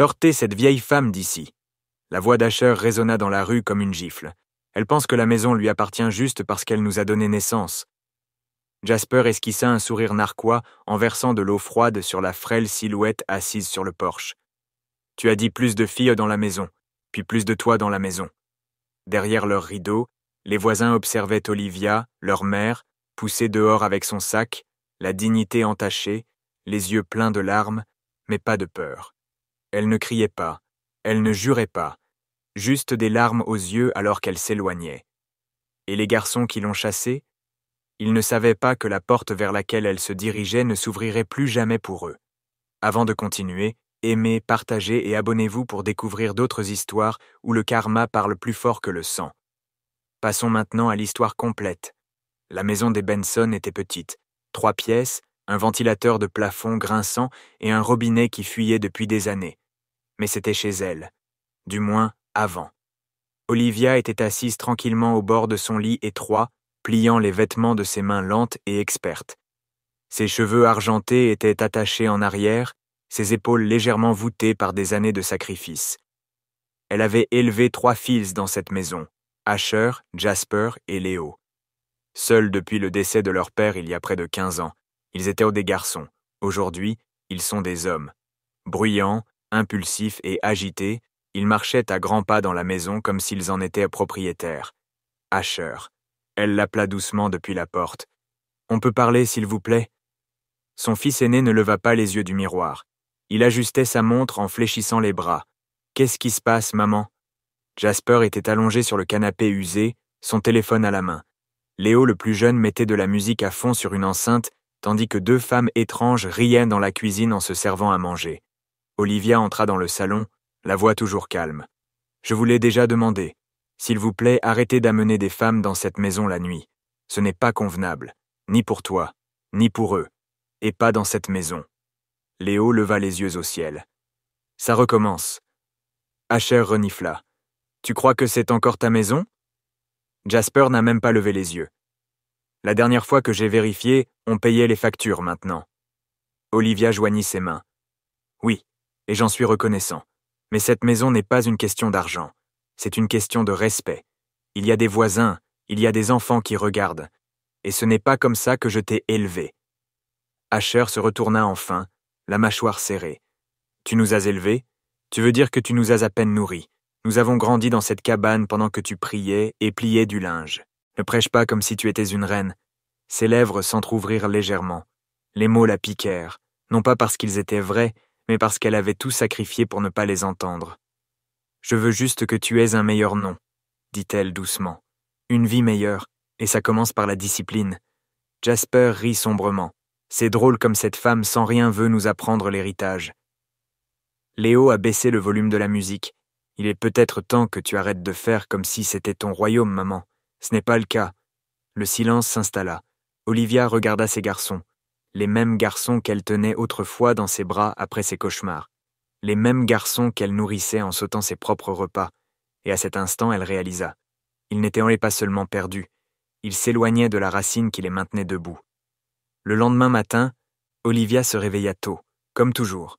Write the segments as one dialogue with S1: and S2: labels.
S1: Sortez cette vieille femme d'ici. La voix d'Asher résonna dans la rue comme une gifle. Elle pense que la maison lui appartient juste parce qu'elle nous a donné naissance. Jasper esquissa un sourire narquois en versant de l'eau froide sur la frêle silhouette assise sur le porche. Tu as dit plus de filles dans la maison, puis plus de toi dans la maison. Derrière leurs rideaux, les voisins observaient Olivia, leur mère, poussée dehors avec son sac, la dignité entachée, les yeux pleins de larmes, mais pas de peur. Elle ne criait pas, elle ne jurait pas, juste des larmes aux yeux alors qu'elle s'éloignait. Et les garçons qui l'ont chassée? Ils ne savaient pas que la porte vers laquelle elle se dirigeait ne s'ouvrirait plus jamais pour eux. Avant de continuer, aimez, partagez et abonnez-vous pour découvrir d'autres histoires où le karma parle plus fort que le sang. Passons maintenant à l'histoire complète. La maison des Benson était petite. 3 pièces, un ventilateur de plafond grinçant et un robinet qui fuyait depuis des années. Mais c'était chez elle. Du moins, avant. Olivia était assise tranquillement au bord de son lit étroit, pliant les vêtements de ses mains lentes et expertes. Ses cheveux argentés étaient attachés en arrière, ses épaules légèrement voûtées par des années de sacrifice. Elle avait élevé 3 fils dans cette maison, Asher, Jasper et Léo. Seuls depuis le décès de leur père il y a près de 15 ans, ils étaient des garçons. Aujourd'hui, ils sont des hommes. Bruyants, impulsifs et agités, ils marchaient à grands pas dans la maison comme s'ils en étaient propriétaires. Asher. Elle l'appela doucement depuis la porte. « On peut parler, s'il vous plaît ?» Son fils aîné ne leva pas les yeux du miroir. Il ajustait sa montre en fléchissant les bras. « Qu'est-ce qui se passe, maman ?» Jasper était allongé sur le canapé usé, son téléphone à la main. Léo, le plus jeune, mettait de la musique à fond sur une enceinte, tandis que 2 femmes étranges riaient dans la cuisine en se servant à manger. Olivia entra dans le salon, la voix toujours calme. « Je vous l'ai déjà demandé. S'il vous plaît, arrêtez d'amener des femmes dans cette maison la nuit. Ce n'est pas convenable, ni pour toi, ni pour eux, et pas dans cette maison. » Léo leva les yeux au ciel. « Ça recommence. » Asher renifla. « Tu crois que c'est encore ta maison ?» Jasper n'a même pas levé les yeux. « La dernière fois que j'ai vérifié, on payait les factures maintenant. » Olivia joignit ses mains. « Oui, et j'en suis reconnaissant. Mais cette maison n'est pas une question d'argent. C'est une question de respect. Il y a des voisins, il y a des enfants qui regardent. Et ce n'est pas comme ça que je t'ai élevé. » Asher se retourna enfin, la mâchoire serrée. « Tu nous as élevés? Tu veux dire que tu nous as à peine nourris. Nous avons grandi dans cette cabane pendant que tu priais et pliais du linge. Ne prêche pas comme si tu étais une reine. » Ses lèvres s'entr'ouvrirent légèrement. Les mots la piquèrent, non pas parce qu'ils étaient vrais, mais parce qu'elle avait tout sacrifié pour ne pas les entendre. « Je veux juste que tu aies un meilleur nom, » dit-elle doucement. « Une vie meilleure, et ça commence par la discipline. » Jasper rit sombrement. C'est drôle comme cette femme sans rien veut nous apprendre l'héritage. Léo a baissé le volume de la musique. Il est peut-être temps que tu arrêtes de faire comme si c'était ton royaume, maman. Ce n'est pas le cas. Le silence s'installa. Olivia regarda ses garçons. Les mêmes garçons qu'elle tenait autrefois dans ses bras après ses cauchemars. Les mêmes garçons qu'elle nourrissait en sautant ses propres repas. Et à cet instant, elle réalisa. Ils n'étaient pas seulement perdus. Ils s'éloignaient de la racine qui les maintenait debout. Le lendemain matin, Olivia se réveilla tôt, comme toujours,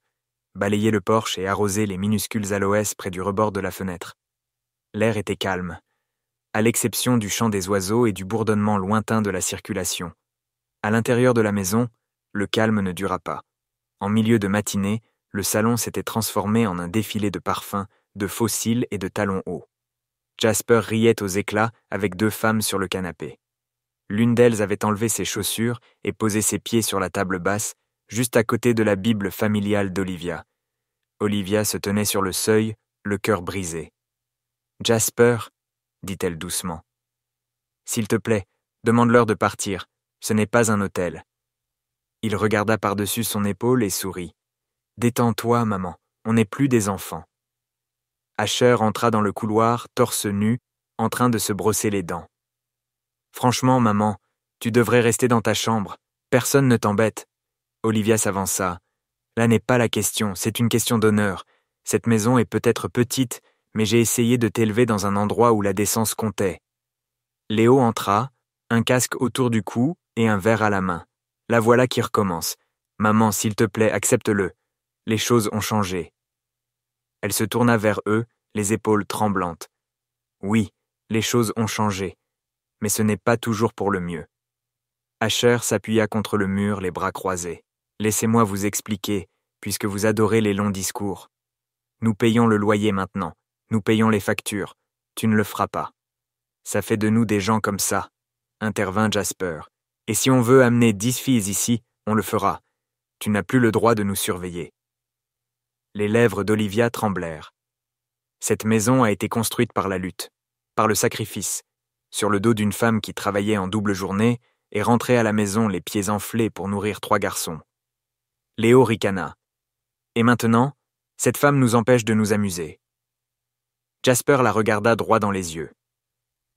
S1: balayait le porche et arrosait les minuscules aloès près du rebord de la fenêtre. L'air était calme, à l'exception du chant des oiseaux et du bourdonnement lointain de la circulation. À l'intérieur de la maison, le calme ne dura pas. En milieu de matinée, le salon s'était transformé en un défilé de parfums, de fossiles et de talons hauts. Jasper riait aux éclats avec 2 femmes sur le canapé. L'une d'elles avait enlevé ses chaussures et posé ses pieds sur la table basse, juste à côté de la Bible familiale d'Olivia. Olivia se tenait sur le seuil, le cœur brisé. « Jasper, » dit-elle doucement. « S'il te plaît, demande-leur de partir. Ce n'est pas un hôtel. » Il regarda par-dessus son épaule et sourit. « Détends-toi, maman, on n'est plus des enfants. » Asher entra dans le couloir, torse nu, en train de se brosser les dents. « Franchement, maman, tu devrais rester dans ta chambre. Personne ne t'embête. » Olivia s'avança. « Là n'est pas la question, c'est une question d'honneur. Cette maison est peut-être petite, mais j'ai essayé de t'élever dans un endroit où la décence comptait. » Léo entra, un casque autour du cou et un verre à la main. « La voilà qui recommence. Maman, s'il te plaît, accepte-le. Les choses ont changé. » Elle se tourna vers eux, les épaules tremblantes. Oui, les choses ont changé, mais ce n'est pas toujours pour le mieux. Asher s'appuya contre le mur, les bras croisés. Laissez-moi vous expliquer, puisque vous adorez les longs discours. Nous payons le loyer maintenant, nous payons les factures. Tu ne le feras pas. Ça fait de nous des gens comme ça, intervint Jasper. Et si on veut amener 10 filles ici, on le fera. Tu n'as plus le droit de nous surveiller. Les lèvres d'Olivia tremblèrent. Cette maison a été construite par la lutte, par le sacrifice, sur le dos d'une femme qui travaillait en double journée et rentrait à la maison les pieds enflés pour nourrir 3 garçons. Léo ricana. Et maintenant, cette femme nous empêche de nous amuser. Jasper la regarda droit dans les yeux.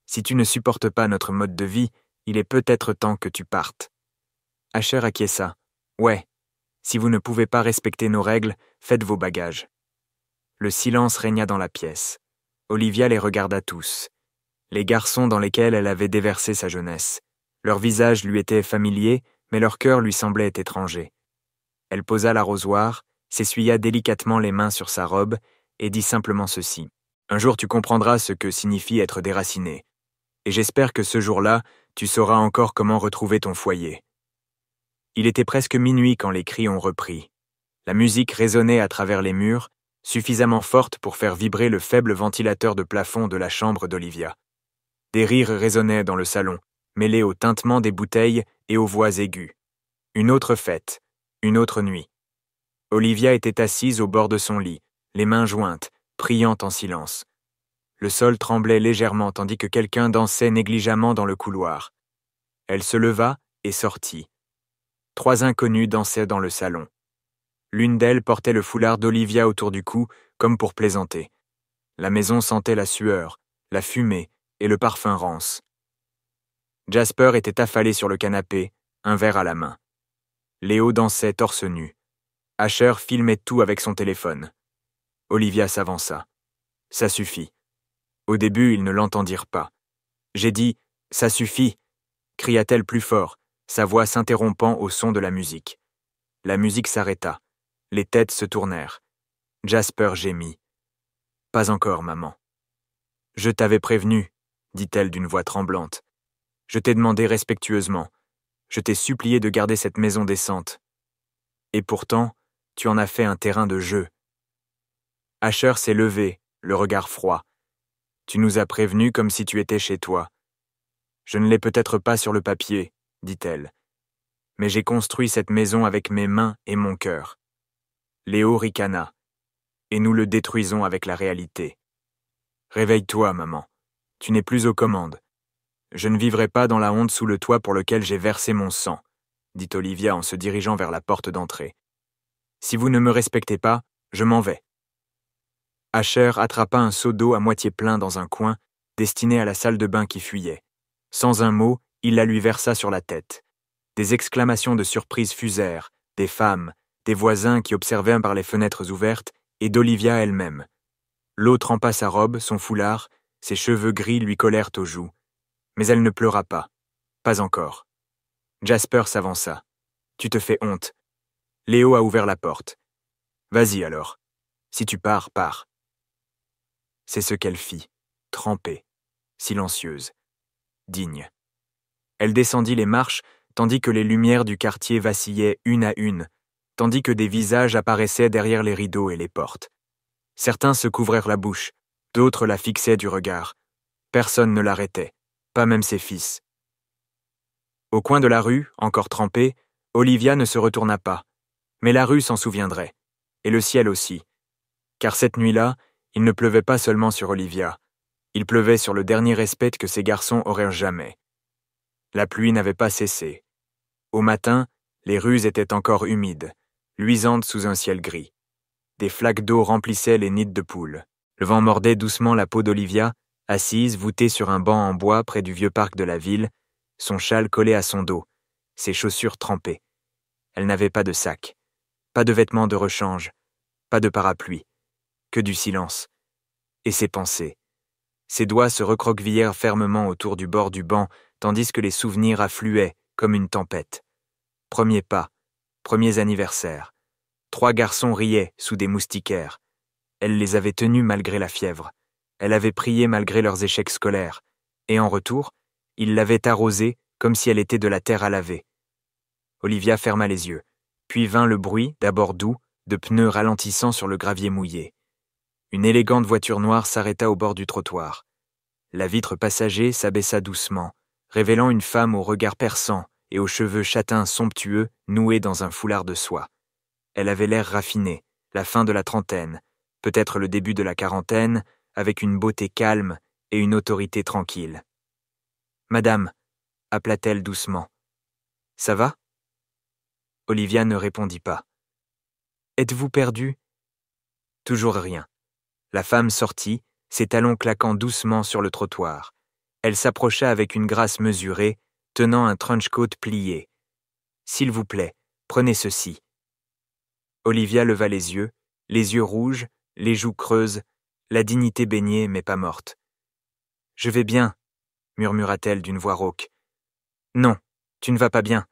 S1: Si tu ne supportes pas notre mode de vie, il est peut-être temps que tu partes. Asher acquiesça. Ouais, si vous ne pouvez pas respecter nos règles, faites vos bagages. Le silence régna dans la pièce. Olivia les regarda tous. Les garçons dans lesquels elle avait déversé sa jeunesse. Leur visage lui était familier, mais leur cœur lui semblait étranger. Elle posa l'arrosoir, s'essuya délicatement les mains sur sa robe et dit simplement ceci. Un jour tu comprendras ce que signifie être déraciné. Et j'espère que ce jour-là, tu sauras encore comment retrouver ton foyer. Il était presque minuit quand les cris ont repris. La musique résonnait à travers les murs, suffisamment forte pour faire vibrer le faible ventilateur de plafond de la chambre d'Olivia. Des rires résonnaient dans le salon, mêlés au tintement des bouteilles et aux voix aiguës. Une autre fête, une autre nuit. Olivia était assise au bord de son lit, les mains jointes, priant en silence. Le sol tremblait légèrement tandis que quelqu'un dansait négligemment dans le couloir. Elle se leva et sortit. 3 inconnus dansaient dans le salon. L'une d'elles portait le foulard d'Olivia autour du cou, comme pour plaisanter. La maison sentait la sueur, la fumée et le parfum rance. Jasper était affalé sur le canapé, un verre à la main. Léo dansait torse nu. Asher filmait tout avec son téléphone. Olivia s'avança. Ça suffit. Au début, ils ne l'entendirent pas. J'ai dit « Ça suffit !» cria-t-elle plus fort, sa voix s'interrompant au son de la musique. La musique s'arrêta. Les têtes se tournèrent. Jasper gémit. « Pas encore, maman. »« Je t'avais prévenu, » dit-elle d'une voix tremblante. « Je t'ai demandé respectueusement. Je t'ai supplié de garder cette maison décente. Et pourtant, tu en as fait un terrain de jeu. » Asher s'est levé, le regard froid. « Tu nous as prévenus comme si tu étais chez toi. »« Je ne l'ai peut-être pas sur le papier, » dit-elle. « Mais j'ai construit cette maison avec mes mains et mon cœur. » Léo ricana. « Et nous le détruisons avec la réalité. »« Réveille-toi, maman. Tu n'es plus aux commandes. Je ne vivrai pas dans la honte sous le toit pour lequel j'ai versé mon sang, » dit Olivia en se dirigeant vers la porte d'entrée. « Si vous ne me respectez pas, je m'en vais. » Asher attrapa un seau d'eau à moitié plein dans un coin, destiné à la salle de bain qui fuyait. Sans un mot, il la lui versa sur la tête. Des exclamations de surprise fusèrent, des femmes, des voisins qui observaient par les fenêtres ouvertes, et d'Olivia elle-même. L'eau trempa sa robe, son foulard, ses cheveux gris lui collèrent aux joues. Mais elle ne pleura pas. Pas encore. Jasper s'avança. « Tu te fais honte. » Léo a ouvert la porte. « Vas-y alors. Si tu pars, pars. » C'est ce qu'elle fit, trempée, silencieuse, digne. Elle descendit les marches, tandis que les lumières du quartier vacillaient une à une, tandis que des visages apparaissaient derrière les rideaux et les portes. Certains se couvrirent la bouche, d'autres la fixaient du regard. Personne ne l'arrêtait, pas même ses fils. Au coin de la rue, encore trempée, Olivia ne se retourna pas, mais la rue s'en souviendrait, et le ciel aussi, car cette nuit-là, il ne pleuvait pas seulement sur Olivia, il pleuvait sur le dernier respect que ces garçons auraient jamais. La pluie n'avait pas cessé. Au matin, les rues étaient encore humides, luisantes sous un ciel gris. Des flaques d'eau remplissaient les nids de poules. Le vent mordait doucement la peau d'Olivia, assise, voûtée sur un banc en bois près du vieux parc de la ville, son châle collé à son dos, ses chaussures trempées. Elle n'avait pas de sac, pas de vêtements de rechange, pas de parapluie, que du silence. Et ses pensées. Ses doigts se recroquevillèrent fermement autour du bord du banc, tandis que les souvenirs affluaient comme une tempête. Premiers pas, premiers anniversaires. 3 garçons riaient sous des moustiquaires. Elle les avait tenus malgré la fièvre. Elle avait prié malgré leurs échecs scolaires. Et en retour, ils l'avaient arrosée comme si elle était de la terre à laver. Olivia ferma les yeux. Puis vint le bruit, d'abord doux, de pneus ralentissant sur le gravier mouillé. Une élégante voiture noire s'arrêta au bord du trottoir. La vitre passager s'abaissa doucement, révélant une femme au regard perçant et aux cheveux châtains somptueux noués dans un foulard de soie. Elle avait l'air raffiné, la fin de la trentaine, peut-être le début de la quarantaine, avec une beauté calme et une autorité tranquille. « Madame » appela-t-elle doucement. « Ça va ?» Olivia ne répondit pas. « Êtes-vous perdue ?» Toujours rien. La femme sortit, ses talons claquant doucement sur le trottoir. Elle s'approcha avec une grâce mesurée, tenant un trench-coat plié. « S'il vous plaît, prenez ceci. » Olivia leva les yeux rouges, les joues creuses, la dignité baignée mais pas morte. « Je vais bien, » murmura-t-elle d'une voix rauque. « Non, tu ne vas pas bien, »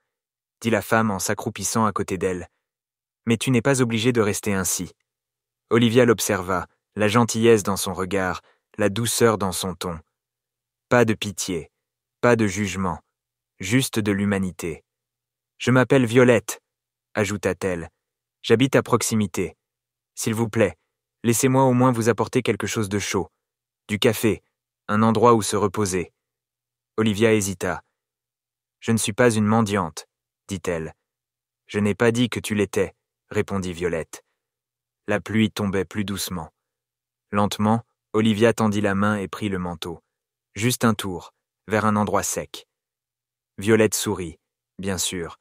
S1: dit la femme en s'accroupissant à côté d'elle. « Mais tu n'es pas obligée de rester ainsi. » Olivia l'observa, la gentillesse dans son regard, la douceur dans son ton. Pas de pitié, pas de jugement, juste de l'humanité. « Je m'appelle Violette, » ajouta-t-elle. « J'habite à proximité. S'il vous plaît, laissez-moi au moins vous apporter quelque chose de chaud. Du café, un endroit où se reposer. » Olivia hésita. « Je ne suis pas une mendiante, » dit-elle. « Je n'ai pas dit que tu l'étais, » répondit Violette. La pluie tombait plus doucement. Lentement, Olivia tendit la main et prit le manteau. Juste un tour, vers un endroit sec. Violette sourit, bien sûr.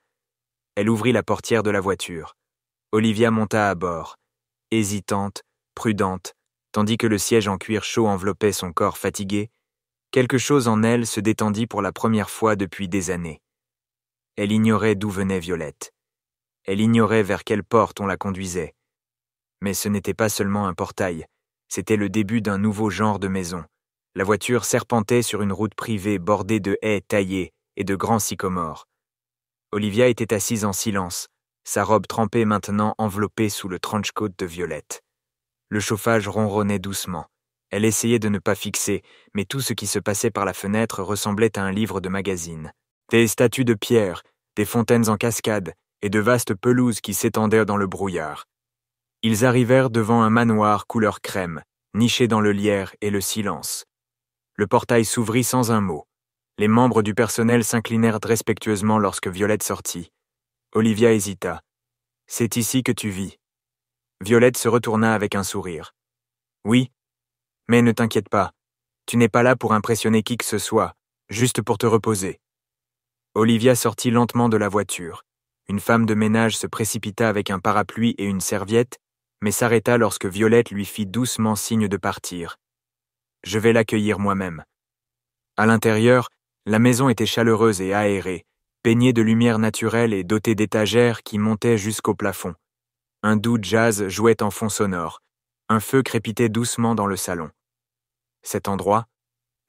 S1: Elle ouvrit la portière de la voiture. Olivia monta à bord, hésitante, prudente, tandis que le siège en cuir chaud enveloppait son corps fatigué. Quelque chose en elle se détendit pour la première fois depuis des années. Elle ignorait d'où venait Violette. Elle ignorait vers quelle porte on la conduisait. Mais ce n'était pas seulement un portail, c'était le début d'un nouveau genre de maison. La voiture serpentait sur une route privée bordée de haies taillées et de grands sycomores. Olivia était assise en silence, sa robe trempée maintenant enveloppée sous le trench-coat de Violette. Le chauffage ronronnait doucement. Elle essayait de ne pas fixer, mais tout ce qui se passait par la fenêtre ressemblait à un livre de magazine. Des statues de pierre, des fontaines en cascade et de vastes pelouses qui s'étendaient dans le brouillard. Ils arrivèrent devant un manoir couleur crème, niché dans le lierre et le silence. Le portail s'ouvrit sans un mot. Les membres du personnel s'inclinèrent respectueusement lorsque Violette sortit. Olivia hésita. « C'est ici que tu vis. » Violette se retourna avec un sourire. « Oui, mais ne t'inquiète pas. Tu n'es pas là pour impressionner qui que ce soit, juste pour te reposer. » Olivia sortit lentement de la voiture. Une femme de ménage se précipita avec un parapluie et une serviette, mais s'arrêta lorsque Violette lui fit doucement signe de partir. « Je vais l'accueillir moi-même. » À l'intérieur, la maison était chaleureuse et aérée, peignée de lumière naturelle et dotée d'étagères qui montaient jusqu'au plafond. Un doux jazz jouait en fond sonore. Un feu crépitait doucement dans le salon. « Cet endroit ?»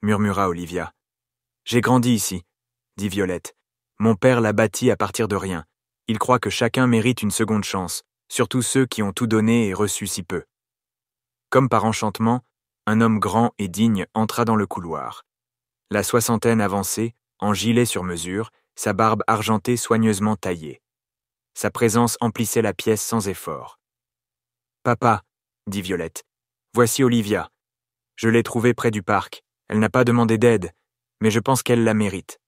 S1: murmura Olivia. « J'ai grandi ici, » dit Violette. « Mon père l'a bâti à partir de rien. Il croit que chacun mérite une seconde chance, surtout ceux qui ont tout donné et reçu si peu. » Comme par enchantement, un homme grand et digne entra dans le couloir. La soixantaine avançait, en gilet sur mesure, sa barbe argentée soigneusement taillée. Sa présence emplissait la pièce sans effort. « Papa, » dit Violette, « voici Olivia. Je l'ai trouvée près du parc. Elle n'a pas demandé d'aide, mais je pense qu'elle la mérite. »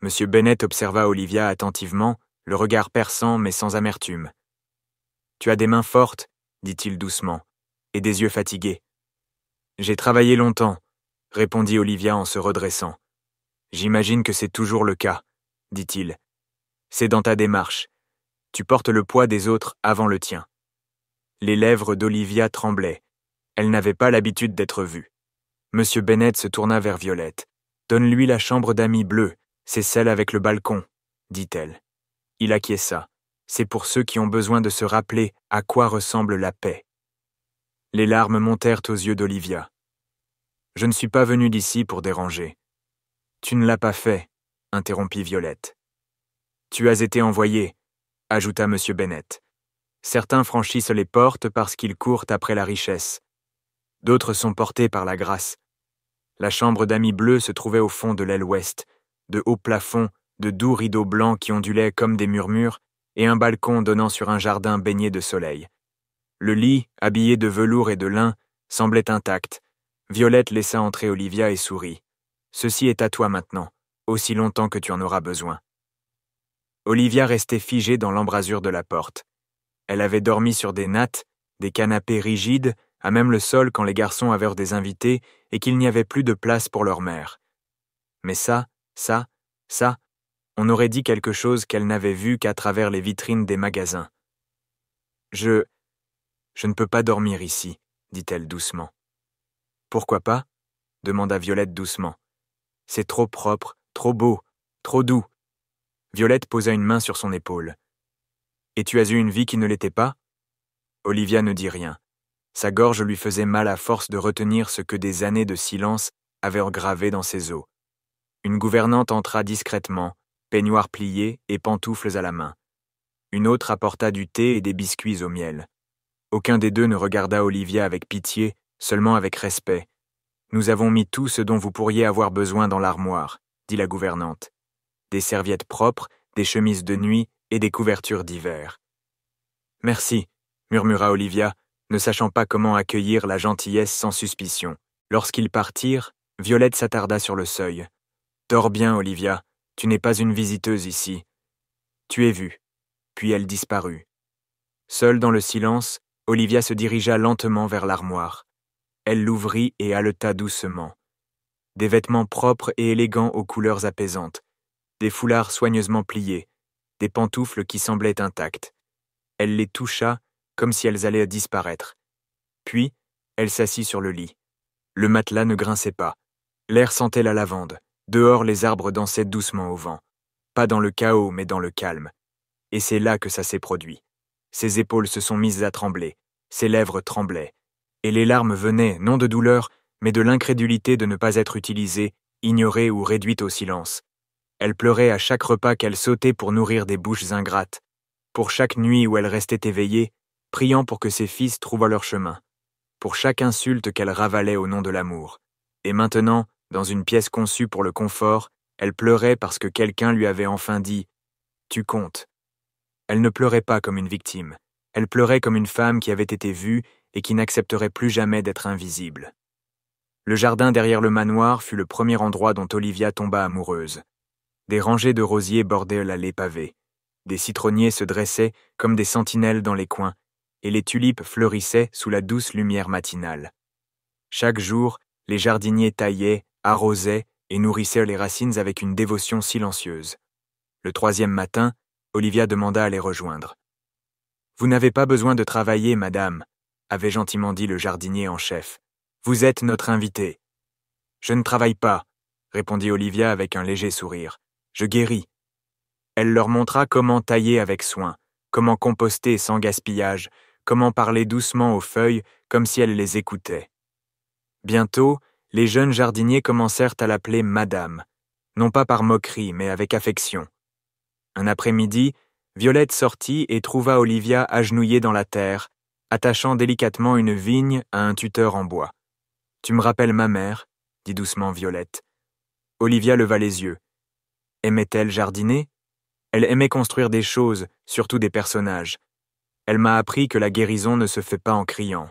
S1: Monsieur Bennet observa Olivia attentivement, le regard perçant mais sans amertume. « Tu as des mains fortes, » dit-il doucement, « et des yeux fatigués. »« J'ai travaillé longtemps, » répondit Olivia en se redressant. « J'imagine que c'est toujours le cas, » dit-il. « C'est dans ta démarche. Tu portes le poids des autres avant le tien. » Les lèvres d'Olivia tremblaient. Elle n'avait pas l'habitude d'être vue. Monsieur Bennet se tourna vers Violette. « Donne-lui la chambre d'amis bleue, c'est celle avec le balcon, » dit-elle. Il acquiesça. C'est pour ceux qui ont besoin de se rappeler à quoi ressemble la paix. Les larmes montèrent aux yeux d'Olivia. « Je ne suis pas venu d'ici pour déranger. »« Tu ne l'as pas fait, » interrompit Violette. « Tu as été envoyé, » ajouta Monsieur Bennet. « Certains franchissent les portes parce qu'ils courent après la richesse. D'autres sont portés par la grâce. La chambre d'amis bleus se trouvait au fond de l'aile ouest, de hauts plafonds, de doux rideaux blancs qui ondulaient comme des murmures, et un balcon donnant sur un jardin baigné de soleil. Le lit, habillé de velours et de lin, semblait intact. Violette laissa entrer Olivia et sourit. « Ceci est à toi maintenant, aussi longtemps que tu en auras besoin. » Olivia restait figée dans l'embrasure de la porte. Elle avait dormi sur des nattes, des canapés rigides, à même le sol quand les garçons avaient des invités et qu'il n'y avait plus de place pour leur mère. Mais ça, on aurait dit quelque chose qu'elle n'avait vu qu'à travers les vitrines des magasins. « Je ne peux pas dormir ici, » dit-elle doucement. « Pourquoi pas ?» demanda Violette doucement. « C'est trop propre, trop beau, trop doux. » Violette posa une main sur son épaule. « Et tu as eu une vie qui ne l'était pas ?» Olivia ne dit rien. Sa gorge lui faisait mal à force de retenir ce que des années de silence avaient gravé dans ses os. Une gouvernante entra discrètement, peignoir plié et pantoufles à la main. Une autre apporta du thé et des biscuits au miel. Aucun des deux ne regarda Olivia avec pitié, seulement avec respect. « Nous avons mis tout ce dont vous pourriez avoir besoin dans l'armoire, » dit la gouvernante. « Des serviettes propres, des chemises de nuit et des couvertures d'hiver. »« Merci, » murmura Olivia, ne sachant pas comment accueillir la gentillesse sans suspicion. Lorsqu'ils partirent, Violette s'attarda sur le seuil. « Dors bien, Olivia, tu n'es pas une visiteuse ici. »« Tu es vue. » Puis elle disparut. Seule dans le silence, Olivia se dirigea lentement vers l'armoire. Elle l'ouvrit et haleta doucement. Des vêtements propres et élégants aux couleurs apaisantes, des foulards soigneusement pliés, des pantoufles qui semblaient intactes. Elle les toucha comme si elles allaient disparaître. Puis, elle s'assit sur le lit. Le matelas ne grinçait pas. L'air sentait la lavande. Dehors, les arbres dansaient doucement au vent. Pas dans le chaos, mais dans le calme. Et c'est là que ça s'est produit. Ses épaules se sont mises à trembler. Ses lèvres tremblaient. Et les larmes venaient, non de douleur, mais de l'incrédulité de ne pas être utilisée, ignorée ou réduite au silence. Elle pleurait à chaque repas qu'elle sautait pour nourrir des bouches ingrates, pour chaque nuit où elle restait éveillée, priant pour que ses fils trouvent leur chemin, pour chaque insulte qu'elle ravalait au nom de l'amour. Et maintenant, dans une pièce conçue pour le confort, elle pleurait parce que quelqu'un lui avait enfin dit « Tu comptes ». Elle ne pleurait pas comme une victime, elle pleurait comme une femme qui avait été vue et qui n'accepterait plus jamais d'être invisible. Le jardin derrière le manoir fut le premier endroit dont Olivia tomba amoureuse. Des rangées de rosiers bordaient l'allée pavée. Des citronniers se dressaient comme des sentinelles dans les coins, et les tulipes fleurissaient sous la douce lumière matinale. Chaque jour, les jardiniers taillaient, arrosaient et nourrissaient les racines avec une dévotion silencieuse. Le troisième matin, Olivia demanda à les rejoindre. « Vous n'avez pas besoin de travailler, madame, » avait gentiment dit le jardinier en chef. « Vous êtes notre invitée. »« Je ne travaille pas, » répondit Olivia avec un léger sourire. « Je guéris. » Elle leur montra comment tailler avec soin, comment composter sans gaspillage, comment parler doucement aux feuilles comme si elle les écoutait. Bientôt, les jeunes jardiniers commencèrent à l'appeler Madame, non pas par moquerie, mais avec affection. Un après-midi, Violette sortit et trouva Olivia agenouillée dans la terre, attachant délicatement une vigne à un tuteur en bois. « Tu me rappelles ma mère » dit doucement Violette. Olivia leva les yeux. Aimait-elle jardiner ? Elle aimait construire des choses, surtout des personnages. Elle m'a appris que la guérison ne se fait pas en criant.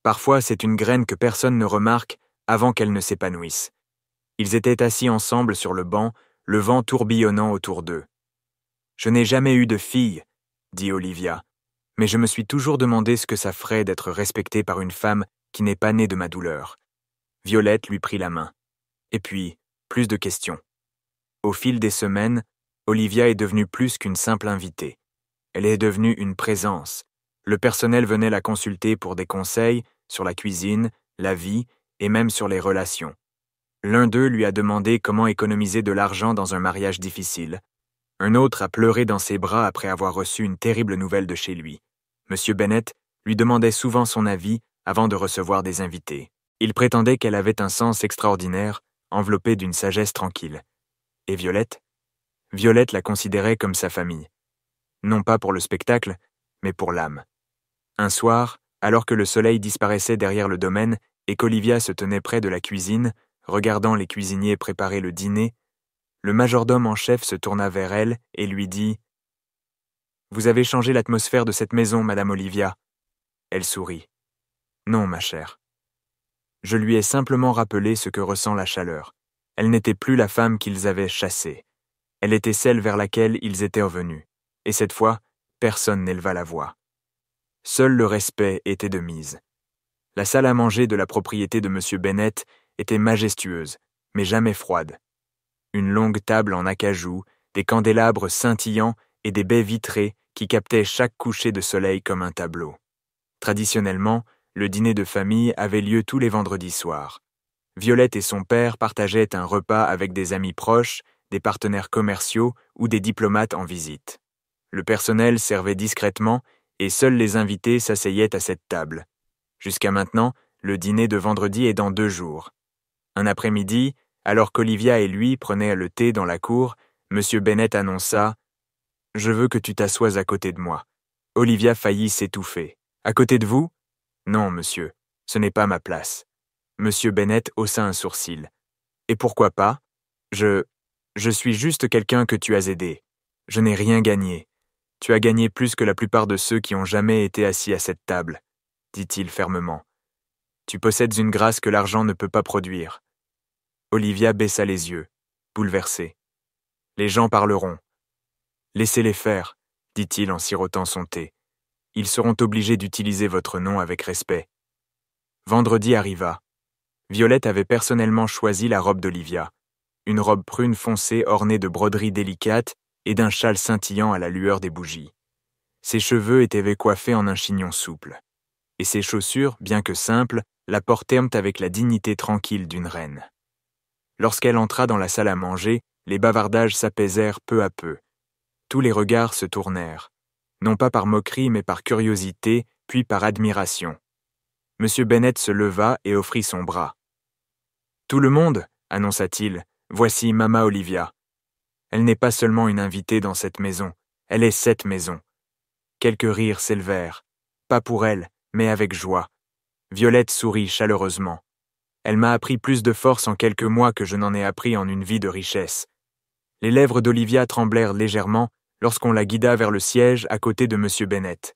S1: Parfois, c'est une graine que personne ne remarque avant qu'elle ne s'épanouisse. Ils étaient assis ensemble sur le banc, le vent tourbillonnant autour d'eux. « Je n'ai jamais eu de fille, » dit Olivia, « mais je me suis toujours demandé ce que ça ferait d'être respectée par une femme qui n'est pas née de ma douleur. » Violette lui prit la main. Et puis, plus de questions. Au fil des semaines, Olivia est devenue plus qu'une simple invitée. Elle est devenue une présence. Le personnel venait la consulter pour des conseils sur la cuisine, la vie et même sur les relations. L'un d'eux lui a demandé comment économiser de l'argent dans un mariage difficile. Un autre a pleuré dans ses bras après avoir reçu une terrible nouvelle de chez lui. M. Bennett lui demandait souvent son avis avant de recevoir des invités. Il prétendait qu'elle avait un sens extraordinaire, enveloppé d'une sagesse tranquille. Et Violette ? Violette la considérait comme sa famille. Non pas pour le spectacle, mais pour l'âme. Un soir, alors que le soleil disparaissait derrière le domaine et qu'Olivia se tenait près de la cuisine, regardant les cuisiniers préparer le dîner, le majordome en chef se tourna vers elle et lui dit « Vous avez changé l'atmosphère de cette maison, Madame Olivia. » Elle sourit. « Non, ma chère. Je lui ai simplement rappelé ce que ressent la chaleur. Elle n'était plus la femme qu'ils avaient chassée. Elle était celle vers laquelle ils étaient revenus. Et cette fois, personne n'éleva la voix. Seul le respect était de mise. La salle à manger de la propriété de M. Bennett était majestueuse, mais jamais froide. Une longue table en acajou, des candélabres scintillants et des baies vitrées qui captaient chaque coucher de soleil comme un tableau. Traditionnellement, le dîner de famille avait lieu tous les vendredis soirs. Violette et son père partageaient un repas avec des amis proches, des partenaires commerciaux ou des diplomates en visite. Le personnel servait discrètement et seuls les invités s'asseyaient à cette table. Jusqu'à maintenant, le dîner de vendredi est dans 2 jours. Un après-midi, alors qu'Olivia et lui prenaient le thé dans la cour, M. Bennett annonça « Je veux que tu t'assoies à côté de moi. » Olivia faillit s'étouffer. « À côté de vous ? » ?»« Non, monsieur, ce n'est pas ma place. » M. Bennett haussa un sourcil. « Et pourquoi pas ? Je suis juste quelqu'un que tu as aidé. Je n'ai rien gagné. Tu as gagné plus que la plupart de ceux qui ont jamais été assis à cette table, » dit-il fermement. « Tu possèdes une grâce que l'argent ne peut pas produire. » Olivia baissa les yeux, bouleversée. « Les gens parleront. »« Laissez-les faire, » dit-il en sirotant son thé. « Ils seront obligés d'utiliser votre nom avec respect. » Vendredi arriva. Violette avait personnellement choisi la robe d'Olivia, une robe prune foncée ornée de broderies délicates et d'un châle scintillant à la lueur des bougies. Ses cheveux étaient coiffés en un chignon souple, et ses chaussures, bien que simples, la portèrent avec la dignité tranquille d'une reine. Lorsqu'elle entra dans la salle à manger, les bavardages s'apaisèrent peu à peu. Tous les regards se tournèrent, non pas par moquerie mais par curiosité, puis par admiration. M. Bennett se leva et offrit son bras. « Tout le monde, » annonça-t-il, « voici Mama Olivia. Elle n'est pas seulement une invitée dans cette maison, elle est cette maison. » Quelques rires s'élevèrent, pas pour elle, mais avec joie. Violette sourit chaleureusement. Elle m'a appris plus de force en quelques mois que je n'en ai appris en une vie de richesse. Les lèvres d'Olivia tremblèrent légèrement lorsqu'on la guida vers le siège à côté de M. Bennett.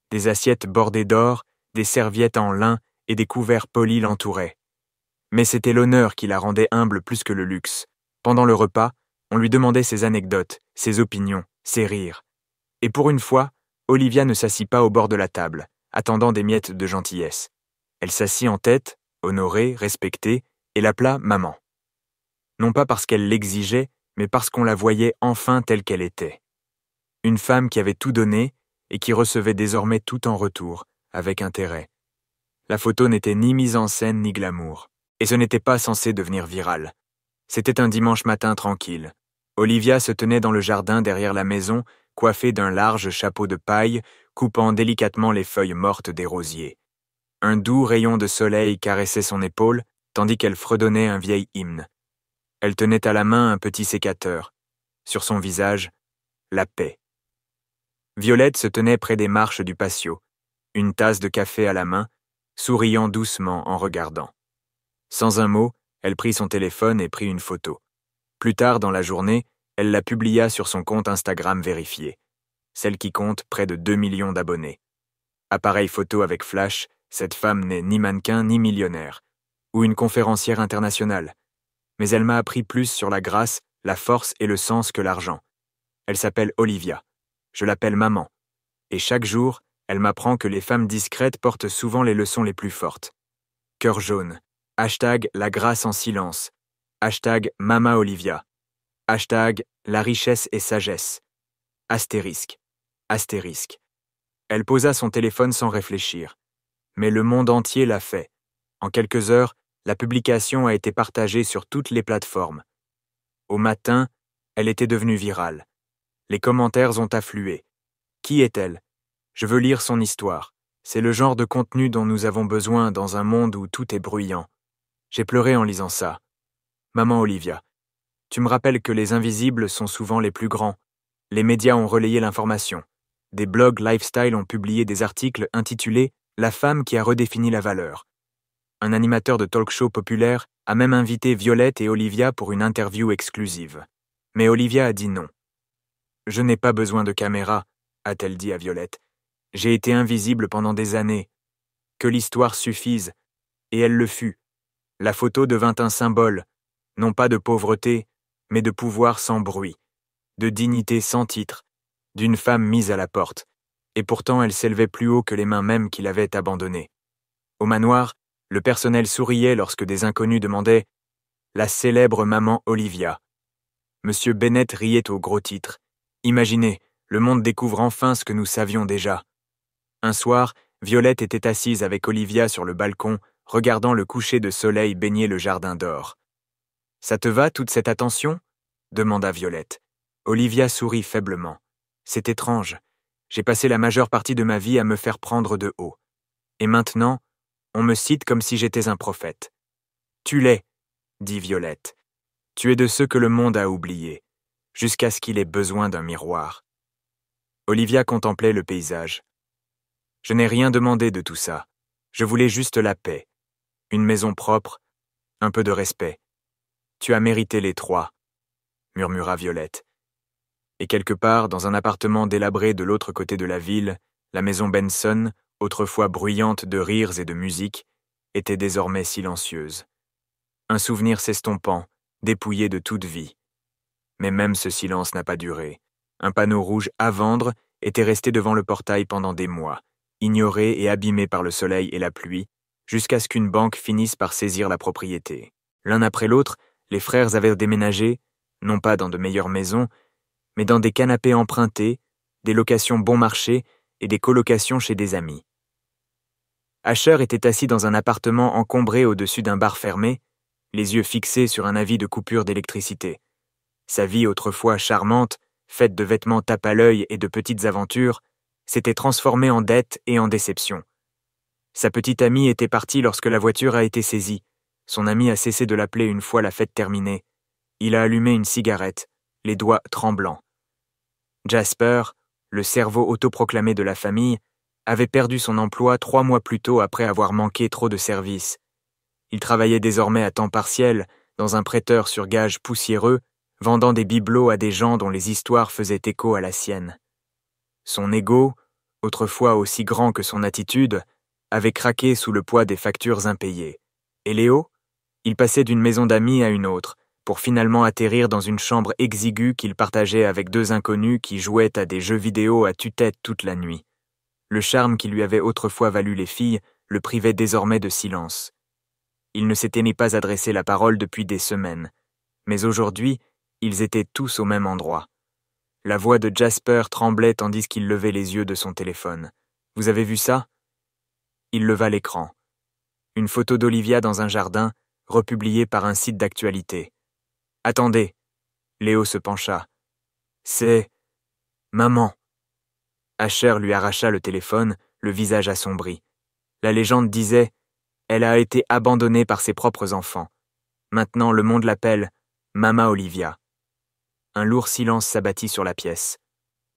S1: Des assiettes bordées d'or, des serviettes en lin et des couverts polis l'entouraient. Mais c'était l'honneur qui la rendait humble plus que le luxe. Pendant le repas, on lui demandait ses anecdotes, ses opinions, ses rires. Et pour une fois, Olivia ne s'assit pas au bord de la table, attendant des miettes de gentillesse. Elle s'assit en tête, honorée, respectée, et l'appela maman. Non pas parce qu'elle l'exigeait, mais parce qu'on la voyait enfin telle qu'elle était. Une femme qui avait tout donné et qui recevait désormais tout en retour, avec intérêt. La photo n'était ni mise en scène ni glamour, et ce n'était pas censé devenir viral. C'était un dimanche matin tranquille. Olivia se tenait dans le jardin derrière la maison, coiffée d'un large chapeau de paille, coupant délicatement les feuilles mortes des rosiers. Un doux rayon de soleil caressait son épaule, tandis qu'elle fredonnait un vieil hymne. Elle tenait à la main un petit sécateur. Sur son visage, la paix. Violette se tenait près des marches du patio, une tasse de café à la main, souriant doucement en regardant. Sans un mot, elle prit son téléphone et prit une photo. Plus tard dans la journée, elle la publia sur son compte Instagram vérifié, celle qui compte près de 2 millions d'abonnés. Appareil photo avec flash, cette femme n'est ni mannequin ni millionnaire, ou une conférencière internationale. Mais elle m'a appris plus sur la grâce, la force et le sens que l'argent. Elle s'appelle Olivia. Je l'appelle maman. Et chaque jour, elle m'apprend que les femmes discrètes portent souvent les leçons les plus fortes. Cœur jaune. Hashtag la grâce en silence. Hashtag Mama Olivia. Hashtag la richesse et sagesse. Astérisque. Astérisque. Elle posa son téléphone sans réfléchir. Mais le monde entier l'a fait. En quelques heures, la publication a été partagée sur toutes les plateformes. Au matin, elle était devenue virale. Les commentaires ont afflué. Qui est-elle ? Je veux lire son histoire. C'est le genre de contenu dont nous avons besoin dans un monde où tout est bruyant. J'ai pleuré en lisant ça. Maman Olivia, tu me rappelles que les invisibles sont souvent les plus grands. Les médias ont relayé l'information. Des blogs lifestyle ont publié des articles intitulés « La femme qui a redéfini la valeur ». Un animateur de talk-show populaire a même invité Violette et Olivia pour une interview exclusive. Mais Olivia a dit non. « Je n'ai pas besoin de caméra », a-t-elle dit à Violette. « J'ai été invisible pendant des années. Que l'histoire suffise. » Et elle le fut. La photo devint un symbole, non pas de pauvreté, mais de pouvoir sans bruit, de dignité sans titre, d'une femme mise à la porte. Et pourtant elle s'élevait plus haut que les mains mêmes qui l'avaient abandonnée. Au manoir, le personnel souriait lorsque des inconnus demandaient « La célèbre maman Olivia ». Monsieur Bennett riait au gros titre. Imaginez, le monde découvre enfin ce que nous savions déjà. Un soir, Violette était assise avec Olivia sur le balcon, regardant le coucher de soleil baigner le jardin d'or. « Ça te va, toute cette attention » demanda Violette. Olivia sourit faiblement. « C'est étrange. J'ai passé la majeure partie de ma vie à me faire prendre de haut. Et maintenant, on me cite comme si j'étais un prophète. »« Tu l'es, » dit Violette. « Tu es de ceux que le monde a oubliés, jusqu'à ce qu'il ait besoin d'un miroir. » Olivia contemplait le paysage. « Je n'ai rien demandé de tout ça. Je voulais juste la paix. Une maison propre, un peu de respect. Tu as mérité les trois, » murmura Violette. Et quelque part, dans un appartement délabré de l'autre côté de la ville, la maison Benson, autrefois bruyante de rires et de musique, était désormais silencieuse. Un souvenir s'estompant, dépouillé de toute vie. Mais même ce silence n'a pas duré. Un panneau rouge « À vendre » était resté devant le portail pendant des mois, ignoré et abîmé par le soleil et la pluie, jusqu'à ce qu'une banque finisse par saisir la propriété. L'un après l'autre, les frères avaient déménagé, non pas dans de meilleures maisons, mais dans des canapés empruntés, des locations bon marché et des colocations chez des amis. Asher était assis dans un appartement encombré au-dessus d'un bar fermé, les yeux fixés sur un avis de coupure d'électricité. Sa vie autrefois charmante, faite de vêtements tape à l'œil et de petites aventures, s'était transformée en dette et en déception. Sa petite amie était partie lorsque la voiture a été saisie. Son ami a cessé de l'appeler une fois la fête terminée. Il a allumé une cigarette, les doigts tremblants. Jasper, le cerveau autoproclamé de la famille, avait perdu son emploi 3 mois plus tôt après avoir manqué trop de services. Il travaillait désormais à temps partiel, dans un prêteur sur gage poussiéreux, vendant des bibelots à des gens dont les histoires faisaient écho à la sienne. Son ego, autrefois aussi grand que son attitude, avait craqué sous le poids des factures impayées. Et Léo? Il passait d'une maison d'amis à une autre, pour finalement atterrir dans une chambre exiguë qu'il partageait avec 2 inconnus qui jouaient à des jeux vidéo à tue-tête toute la nuit. Le charme qui lui avait autrefois valu les filles le privait désormais de silence. Il ne s'était ni pas adressé la parole depuis des semaines, mais aujourd'hui, ils étaient tous au même endroit. La voix de Jasper tremblait tandis qu'il levait les yeux de son téléphone. « Vous avez vu ça ?» Il leva l'écran. Une photo d'Olivia dans un jardin, republiée par un site d'actualité. « Attendez !» Léo se pencha. « C'est... maman !» Asher lui arracha le téléphone, le visage assombri. La légende disait « Elle a été abandonnée par ses propres enfants. Maintenant, le monde l'appelle Mama Olivia. » Un lourd silence s'abattit sur la pièce.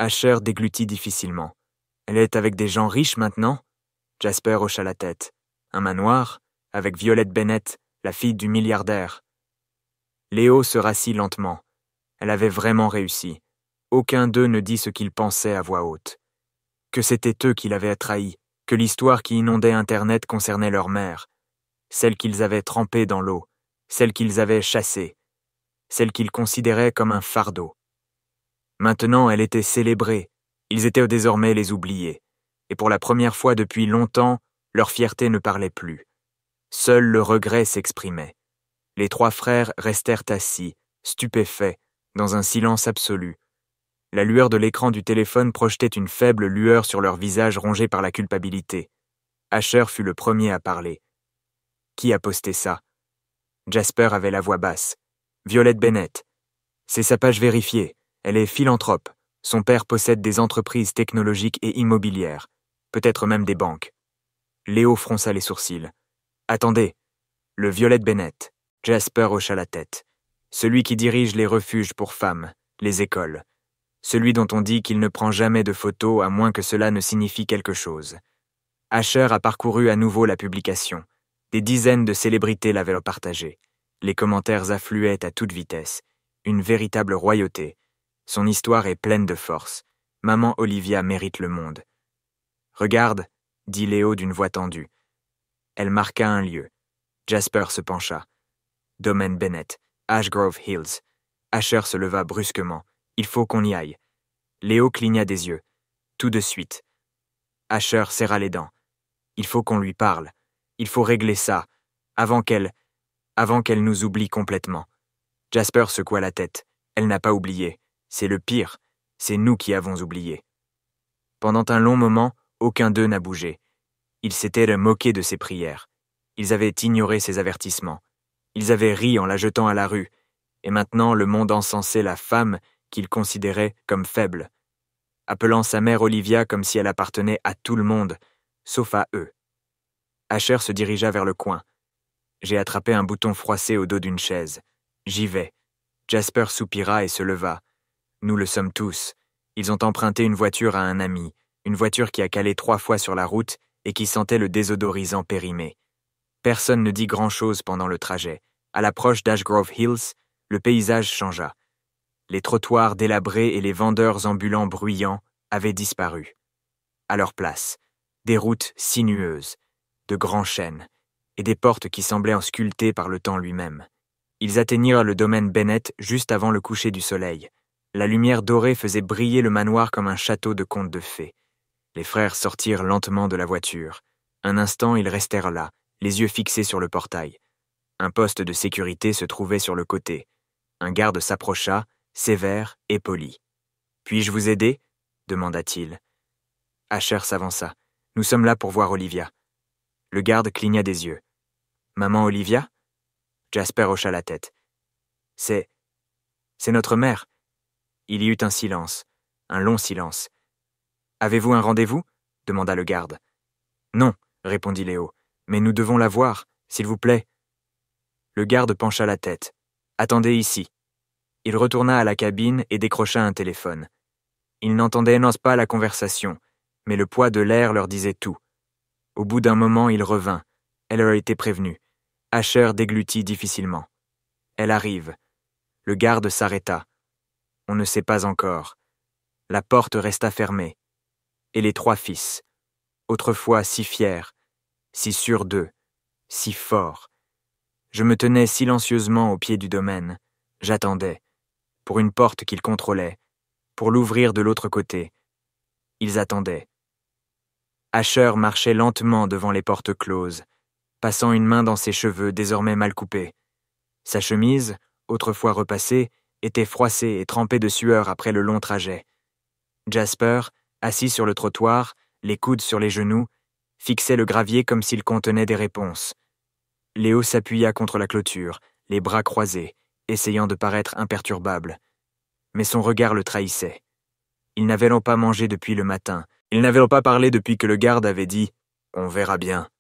S1: Asher déglutit difficilement. « Elle est avec des gens riches maintenant ?» Jasper hocha la tête. « Un manoir, avec Violette Bennett, la fille du milliardaire. » Léo se rassit lentement. Elle avait vraiment réussi. Aucun d'eux ne dit ce qu'il pensait à voix haute. Que c'était eux qui l'avaient trahi, que l'histoire qui inondait Internet concernait leur mère, celle qu'ils avaient trempée dans l'eau, celle qu'ils avaient chassée, celle qu'ils considéraient comme un fardeau. Maintenant, elle était célébrée, ils étaient désormais les oubliés, et pour la première fois depuis longtemps, leur fierté ne parlait plus. Seul le regret s'exprimait. Les 3 frères restèrent assis, stupéfaits, dans un silence absolu. La lueur de l'écran du téléphone projetait une faible lueur sur leur visage rongé par la culpabilité. Asher fut le premier à parler. Qui a posté ça? Jasper avait la voix basse. Violette Bennett. C'est sa page vérifiée. Elle est philanthrope. Son père possède des entreprises technologiques et immobilières. Peut-être même des banques. Léo fronça les sourcils. Attendez. Le Violette Bennett. Jasper hocha la tête. Celui qui dirige les refuges pour femmes, les écoles. Celui dont on dit qu'il ne prend jamais de photos à moins que cela ne signifie quelque chose. Asher a parcouru à nouveau la publication. Des dizaines de célébrités l'avaient partagé. Les commentaires affluaient à toute vitesse. Une véritable royauté. Son histoire est pleine de force. Maman Olivia mérite le monde. Regarde, dit Léo d'une voix tendue. Elle marqua un lieu. Jasper se pencha. Domaine Bennett, Ashgrove Hills. Asher se leva brusquement. Il faut qu'on y aille. Léo cligna des yeux. Tout de suite. Asher serra les dents. Il faut qu'on lui parle. Il faut régler ça, avant qu'elle nous oublie complètement. Jasper secoua la tête. Elle n'a pas oublié. C'est le pire. C'est nous qui avons oublié. Pendant un long moment, aucun d'eux n'a bougé. Ils s'étaient moqués de ses prières. Ils avaient ignoré ses avertissements. Ils avaient ri en la jetant à la rue. Et maintenant, le monde encensait la femme qu'ils considéraient comme faible, appelant sa mère Olivia comme si elle appartenait à tout le monde, sauf à eux. Asher se dirigea vers le coin. J'ai attrapé un bouton froissé au dos d'une chaise. J'y vais. Jasper soupira et se leva. Nous le sommes tous. Ils ont emprunté une voiture à un ami, une voiture qui a calé 3 fois sur la route et qui sentait le désodorisant périmé. Personne ne dit grand-chose pendant le trajet. À l'approche d'Ashgrove Hills, le paysage changea. Les trottoirs délabrés et les vendeurs ambulants bruyants avaient disparu. À leur place, des routes sinueuses, de grands chênes, et des portes qui semblaient sculptées par le temps lui-même. Ils atteignirent le domaine Bennett juste avant le coucher du soleil. La lumière dorée faisait briller le manoir comme un château de contes de fées. Les frères sortirent lentement de la voiture. Un instant, ils restèrent là, les yeux fixés sur le portail. Un poste de sécurité se trouvait sur le côté. Un garde s'approcha, sévère et poli. « Puis-je vous aider » demanda-t-il. Asher s'avança. « Nous sommes là pour voir Olivia. » Le garde cligna des yeux. « Maman Olivia » Jasper hocha la tête. « C'est notre mère. » Il y eut un silence, un long silence. « Avez-vous un rendez-vous » demanda le garde. « Non, » répondit Léo, « mais nous devons la voir, s'il vous plaît. » Le garde pencha la tête. « Attendez ici. » Il retourna à la cabine et décrocha un téléphone. Ils n'entendaient pas la conversation, mais le poids de l'air leur disait tout. Au bout d'un moment, il revint. Elle a été prévenue. Asher déglutit difficilement. « Elle arrive. » Le garde s'arrêta. On ne sait pas encore. La porte resta fermée. Et les 3 fils, autrefois si fiers, si sûrs d'eux, si forts. Je me tenais silencieusement au pied du domaine. J'attendais, pour une porte qu'ils contrôlaient, pour l'ouvrir de l'autre côté. Ils attendaient. Asher marchait lentement devant les portes closes, passant une main dans ses cheveux désormais mal coupés. Sa chemise, autrefois repassée, était froissée et trempée de sueur après le long trajet. Jasper, assis sur le trottoir, les coudes sur les genoux, fixait le gravier comme s'il contenait des réponses. Léo s'appuya contre la clôture, les bras croisés, essayant de paraître imperturbable. Mais son regard le trahissait. Ils n'avaient pas mangé depuis le matin. Ils n'avaient pas parlé depuis que le garde avait dit « On verra bien ».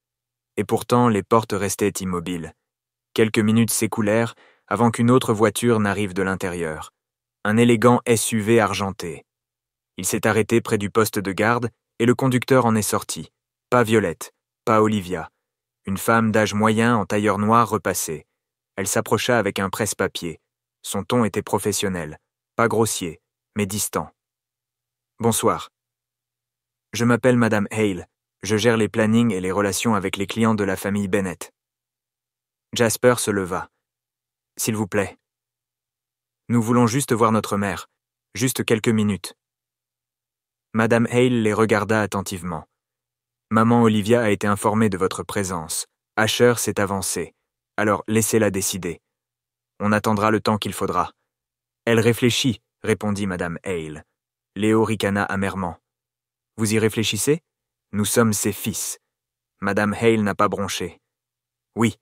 S1: Et pourtant, les portes restaient immobiles. Quelques minutes s'écoulèrent avant qu'une autre voiture n'arrive de l'intérieur. Un élégant SUV argenté. Il s'est arrêté près du poste de garde et le conducteur en est sorti. Pas Violette, pas Olivia. Une femme d'âge moyen en tailleur noir repassé. Elle s'approcha avec un presse-papier. Son ton était professionnel, pas grossier, mais distant. « Bonsoir. Je m'appelle Madame Hale. Je gère les plannings et les relations avec les clients de la famille Bennett. » Jasper se leva. « S'il vous plaît. Nous voulons juste voir notre mère. Juste quelques minutes. » Madame Hale les regarda attentivement. « Maman Olivia a été informée de votre présence. Asher s'est avancé. Alors laissez-la décider. On attendra le temps qu'il faudra. » « Elle réfléchit, » répondit Madame Hale. Léo ricana amèrement. « Vous y réfléchissez ? Nous sommes ses fils. » Madame Hale n'a pas bronché. « Oui,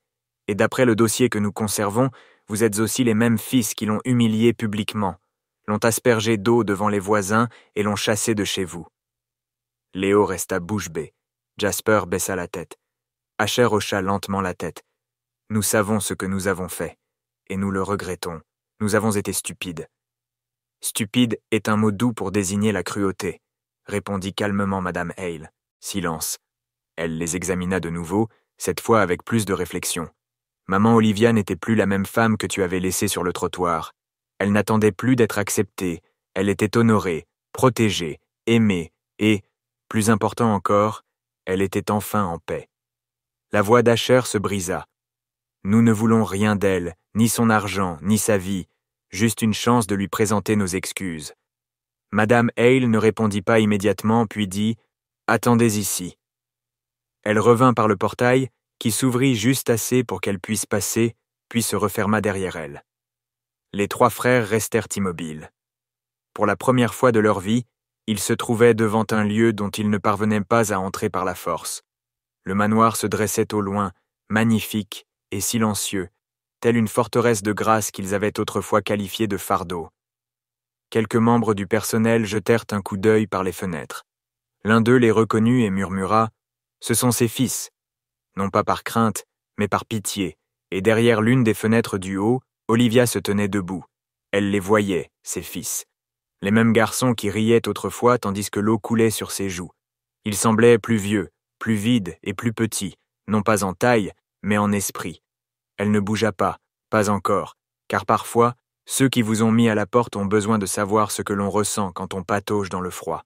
S1: et d'après le dossier que nous conservons, vous êtes aussi les mêmes fils qui l'ont humilié publiquement, l'ont aspergé d'eau devant les voisins et l'ont chassé de chez vous. » Léo resta bouche bée. Jasper baissa la tête. Asher hocha lentement la tête. « Nous savons ce que nous avons fait, et nous le regrettons. Nous avons été stupides. » « Stupide est un mot doux pour désigner la cruauté, » répondit calmement Madame Hale. Silence. Elle les examina de nouveau, cette fois avec plus de réflexion. Maman Olivia n'était plus la même femme que tu avais laissée sur le trottoir. Elle n'attendait plus d'être acceptée, elle était honorée, protégée, aimée, et, plus important encore, elle était enfin en paix. La voix d'Asher se brisa. Nous ne voulons rien d'elle, ni son argent, ni sa vie, juste une chance de lui présenter nos excuses. Madame Hale ne répondit pas immédiatement, puis dit « Attendez ici ». Elle revint par le portail, qui s'ouvrit juste assez pour qu'elle puisse passer, puis se referma derrière elle. Les trois frères restèrent immobiles. Pour la première fois de leur vie, ils se trouvaient devant un lieu dont ils ne parvenaient pas à entrer par la force. Le manoir se dressait au loin, magnifique et silencieux, telle une forteresse de grâce qu'ils avaient autrefois qualifiée de fardeau. Quelques membres du personnel jetèrent un coup d'œil par les fenêtres. L'un d'eux les reconnut et murmura « Ce sont ses fils », non pas par crainte, mais par pitié, et derrière l'une des fenêtres du haut, Olivia se tenait debout. Elle les voyait, ses fils. Les mêmes garçons qui riaient autrefois tandis que l'eau coulait sur ses joues. Ils semblaient plus vieux, plus vides et plus petits, non pas en taille, mais en esprit. Elle ne bougea pas encore, car parfois, ceux qui vous ont mis à la porte ont besoin de savoir ce que l'on ressent quand on patauge dans le froid.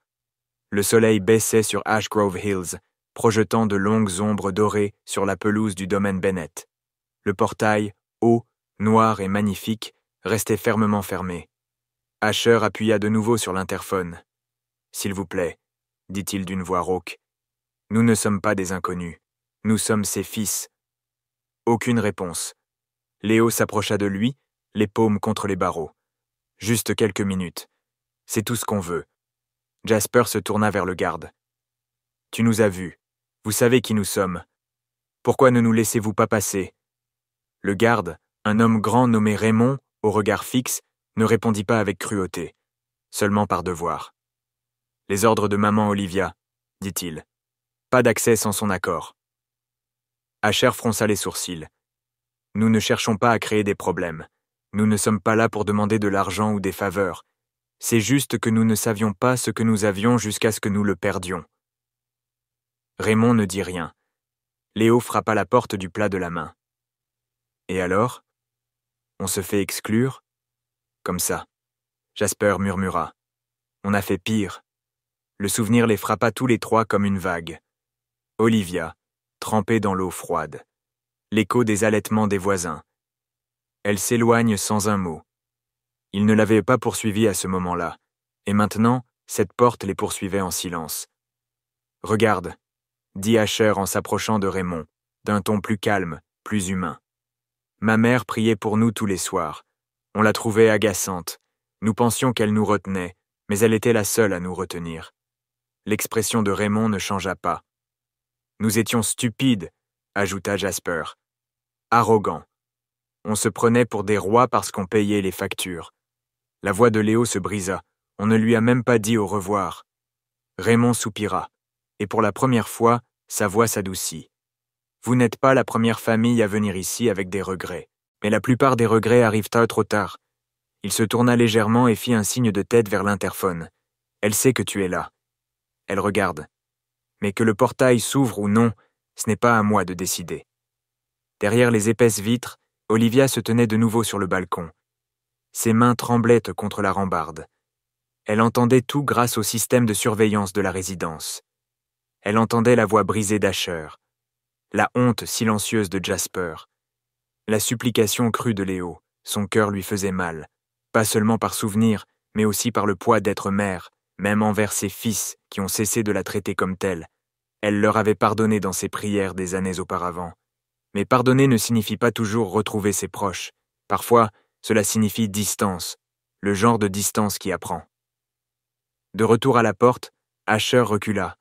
S1: Le soleil baissait sur Ashgrove Hills, projetant de longues ombres dorées sur la pelouse du domaine Bennett. Le portail, haut, noir et magnifique, restait fermement fermé. Asher appuya de nouveau sur l'interphone. « S'il vous plaît, » dit-il d'une voix rauque. « Nous ne sommes pas des inconnus. Nous sommes ses fils. » Aucune réponse. Léo s'approcha de lui, les paumes contre les barreaux. « Juste quelques minutes. C'est tout ce qu'on veut. » Jasper se tourna vers le garde. « Tu nous as vus. Vous savez qui nous sommes. Pourquoi ne nous laissez-vous pas passer ?» Le garde, un homme grand nommé Raymond, au regard fixe, ne répondit pas avec cruauté, seulement par devoir. « Les ordres de maman Olivia, » dit-il. « Pas d'accès sans son accord. » Asher fronça les sourcils. « Nous ne cherchons pas à créer des problèmes. Nous ne sommes pas là pour demander de l'argent ou des faveurs. C'est juste que nous ne savions pas ce que nous avions jusqu'à ce que nous le perdions. » Raymond ne dit rien. Léo frappa la porte du plat de la main. « Et alors ? On se fait exclure ? » Comme ça. Jasper murmura. « On a fait pire. » Le souvenir les frappa tous les trois comme une vague. Olivia, trempée dans l'eau froide. L'écho des halètements des voisins. Elle s'éloigne sans un mot. Ils ne l'avaient pas poursuivie à ce moment-là, et maintenant, cette porte les poursuivait en silence. « Regarde, » dit Asher en s'approchant de Raymond, d'un ton plus calme, plus humain. « Ma mère priait pour nous tous les soirs. On la trouvait agaçante. Nous pensions qu'elle nous retenait, mais elle était la seule à nous retenir. » L'expression de Raymond ne changea pas. « Nous étions stupides, » ajouta Jasper. « Arrogants. On se prenait pour des rois parce qu'on payait les factures. » La voix de Léo se brisa. On ne lui a même pas dit au revoir. Raymond soupira, et pour la première fois, sa voix s'adoucit. « Vous n'êtes pas la première famille à venir ici avec des regrets, mais la plupart des regrets arrivent trop tard. » Il se tourna légèrement et fit un signe de tête vers l'interphone. « Elle sait que tu es là. » Elle regarde. Mais que le portail s'ouvre ou non, ce n'est pas à moi de décider. Derrière les épaisses vitres, Olivia se tenait de nouveau sur le balcon. Ses mains tremblaient contre la rambarde. Elle entendait tout grâce au système de surveillance de la résidence. Elle entendait la voix brisée d'Asher, la honte silencieuse de Jasper, la supplication crue de Léo. Son cœur lui faisait mal, pas seulement par souvenir, mais aussi par le poids d'être mère, même envers ses fils qui ont cessé de la traiter comme telle. Elle leur avait pardonné dans ses prières des années auparavant. Mais pardonner ne signifie pas toujours retrouver ses proches. Parfois, cela signifie distance, le genre de distance qui apprend. De retour à la porte, Asher recula.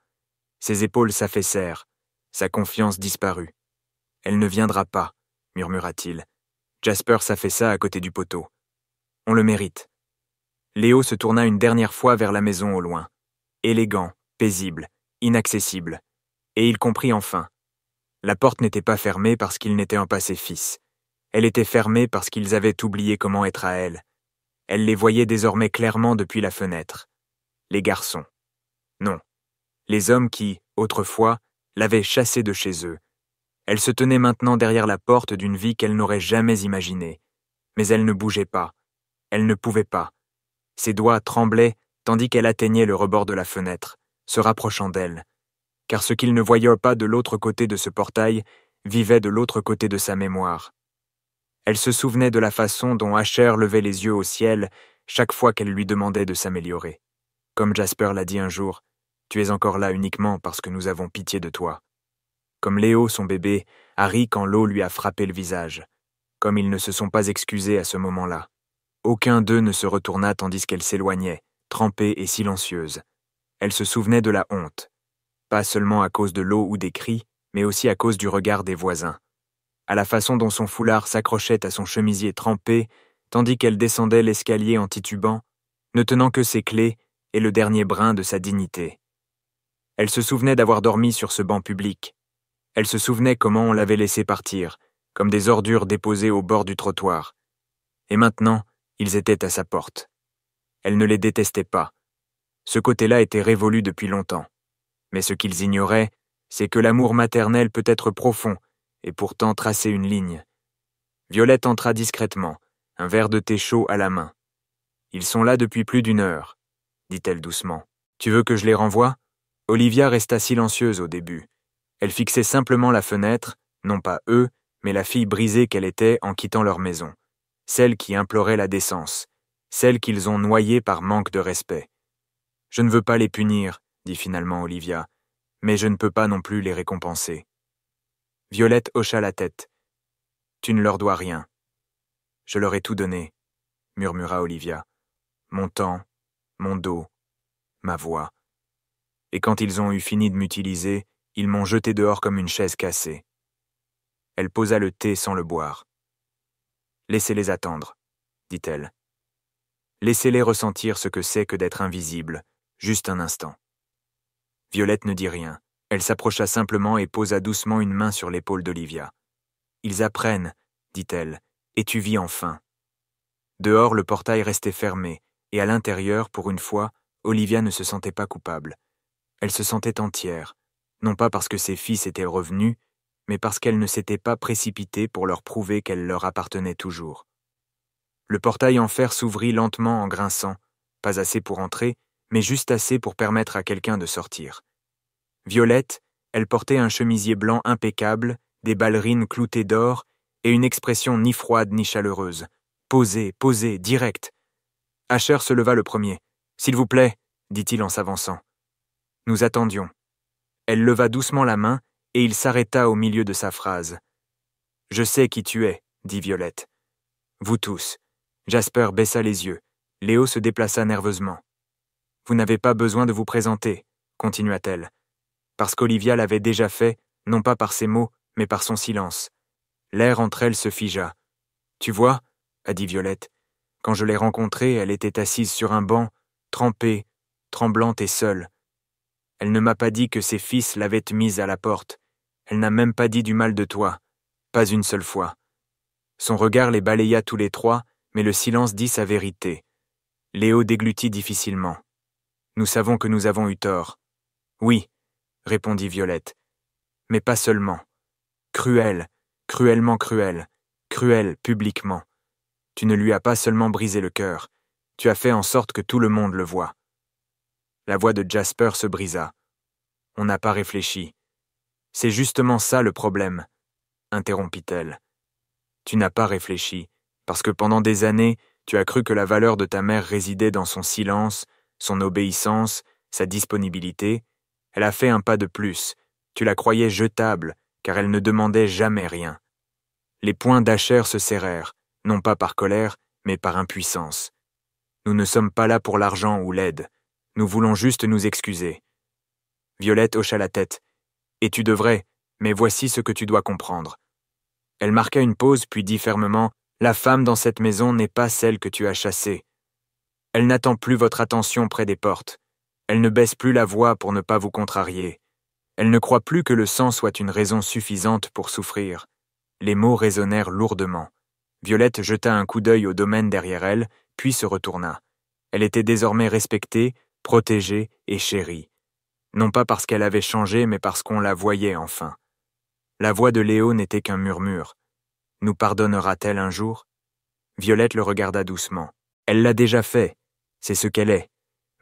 S1: Ses épaules s'affaissèrent, sa confiance disparut. « Elle ne viendra pas, » murmura-t-il. Jasper s'affaissa à côté du poteau. « On le mérite. » Léo se tourna une dernière fois vers la maison au loin. Élégant, paisible, inaccessible. Et il comprit enfin. La porte n'était pas fermée parce qu'il n'était pas ses fils. Elle était fermée parce qu'ils avaient oublié comment être à elle. Elle les voyait désormais clairement depuis la fenêtre. Les garçons. Non. Les hommes qui, autrefois, l'avaient chassée de chez eux. Elle se tenait maintenant derrière la porte d'une vie qu'elle n'aurait jamais imaginée. Mais elle ne bougeait pas. Elle ne pouvait pas. Ses doigts tremblaient tandis qu'elle atteignait le rebord de la fenêtre, se rapprochant d'elle. Car ce qu'il ne voyait pas de l'autre côté de ce portail vivait de l'autre côté de sa mémoire. Elle se souvenait de la façon dont Asher levait les yeux au ciel chaque fois qu'elle lui demandait de s'améliorer. Comme Jasper l'a dit un jour, « Tu es encore là uniquement parce que nous avons pitié de toi. » Comme Léo, son bébé, a ri quand l'eau lui a frappé le visage. Comme ils ne se sont pas excusés à ce moment-là. Aucun d'eux ne se retourna tandis qu'elle s'éloignait, trempée et silencieuse. Elle se souvenait de la honte. Pas seulement à cause de l'eau ou des cris, mais aussi à cause du regard des voisins. À la façon dont son foulard s'accrochait à son chemisier trempé, tandis qu'elle descendait l'escalier en titubant, ne tenant que ses clés et le dernier brin de sa dignité. Elle se souvenait d'avoir dormi sur ce banc public. Elle se souvenait comment on l'avait laissé partir, comme des ordures déposées au bord du trottoir. Et maintenant, ils étaient à sa porte. Elle ne les détestait pas. Ce côté-là était révolu depuis longtemps. Mais ce qu'ils ignoraient, c'est que l'amour maternel peut être profond et pourtant tracer une ligne. Violette entra discrètement, un verre de thé chaud à la main. « Ils sont là depuis plus d'1 heure, dit-elle doucement. « Tu veux que je les renvoie ?» Olivia resta silencieuse au début. Elle fixait simplement la fenêtre, non pas eux, mais la fille brisée qu'elle était en quittant leur maison. Celle qui implorait la décence, celle qu'ils ont noyée par manque de respect. « Je ne veux pas les punir, dit finalement Olivia, mais je ne peux pas non plus les récompenser. Violette hocha la tête. Tu ne leur dois rien. Je leur ai tout donné, murmura Olivia. Mon temps, mon dos, ma voix. Et quand ils ont eu fini de m'utiliser, ils m'ont jeté dehors comme une chaise cassée. Elle posa le thé sans le boire. Laissez-les attendre, dit-elle. Laissez-les ressentir ce que c'est que d'être invisible, juste un instant. Violette ne dit rien. Elle s'approcha simplement et posa doucement une main sur l'épaule d'Olivia. Ils apprennent, dit-elle, et tu vis enfin. Dehors, le portail restait fermé, et à l'intérieur, pour une fois, Olivia ne se sentait pas coupable. Elle se sentait entière, non pas parce que ses fils étaient revenus, mais parce qu'elle ne s'était pas précipitée pour leur prouver qu'elle leur appartenait toujours. Le portail en fer s'ouvrit lentement en grinçant, pas assez pour entrer, mais juste assez pour permettre à quelqu'un de sortir. Violette, elle portait un chemisier blanc impeccable, des ballerines cloutées d'or et une expression ni froide ni chaleureuse. Posée, directe. Asher se leva le premier. « S'il vous plaît, dit-il en s'avançant. Nous attendions. Elle leva doucement la main et il s'arrêta au milieu de sa phrase. « Je sais qui tu es, dit Violette. Vous tous. » Jasper baissa les yeux. Léo se déplaça nerveusement. « Vous n'avez pas besoin de vous présenter, continua-t-elle. Parce qu'Olivia l'avait déjà fait, non pas par ses mots, mais par son silence. L'air entre elles se figea. « Tu vois, a dit Violette, quand je l'ai rencontrée, elle était assise sur un banc, trempée, tremblante et seule. Elle ne m'a pas dit que ses fils l'avaient mise à la porte. Elle n'a même pas dit du mal de toi, pas une seule fois. Son regard les balaya tous les trois, mais le silence dit sa vérité. Léo déglutit difficilement. Nous savons que nous avons eu tort. Oui, répondit Violette. Mais pas seulement. Cruel, cruellement cruel, cruel publiquement. Tu ne lui as pas seulement brisé le cœur, tu as fait en sorte que tout le monde le voie. La voix de Jasper se brisa. On n'a pas réfléchi. C'est justement ça le problème, interrompit-elle. Tu n'as pas réfléchi, parce que pendant des années, tu as cru que la valeur de ta mère résidait dans son silence, son obéissance, sa disponibilité. Elle a fait un pas de plus. Tu la croyais jetable, car elle ne demandait jamais rien. Les poings d'Asher se serrèrent, non pas par colère, mais par impuissance. Nous ne sommes pas là pour l'argent ou l'aide. Nous voulons juste nous excuser. Violette hocha la tête. Et tu devrais, mais voici ce que tu dois comprendre. Elle marqua une pause puis dit fermement, « La femme dans cette maison n'est pas celle que tu as chassée. Elle n'attend plus votre attention près des portes. Elle ne baisse plus la voix pour ne pas vous contrarier. Elle ne croit plus que le sang soit une raison suffisante pour souffrir. » Les mots résonnèrent lourdement. Violette jeta un coup d'œil au domaine derrière elle, puis se retourna. Elle était désormais respectée, protégée et chérie. Non pas parce qu'elle avait changé, mais parce qu'on la voyait enfin. La voix de Léo n'était qu'un murmure. Nous pardonnera-t-elle un jour? Violette le regarda doucement. Elle l'a déjà fait, c'est ce qu'elle est.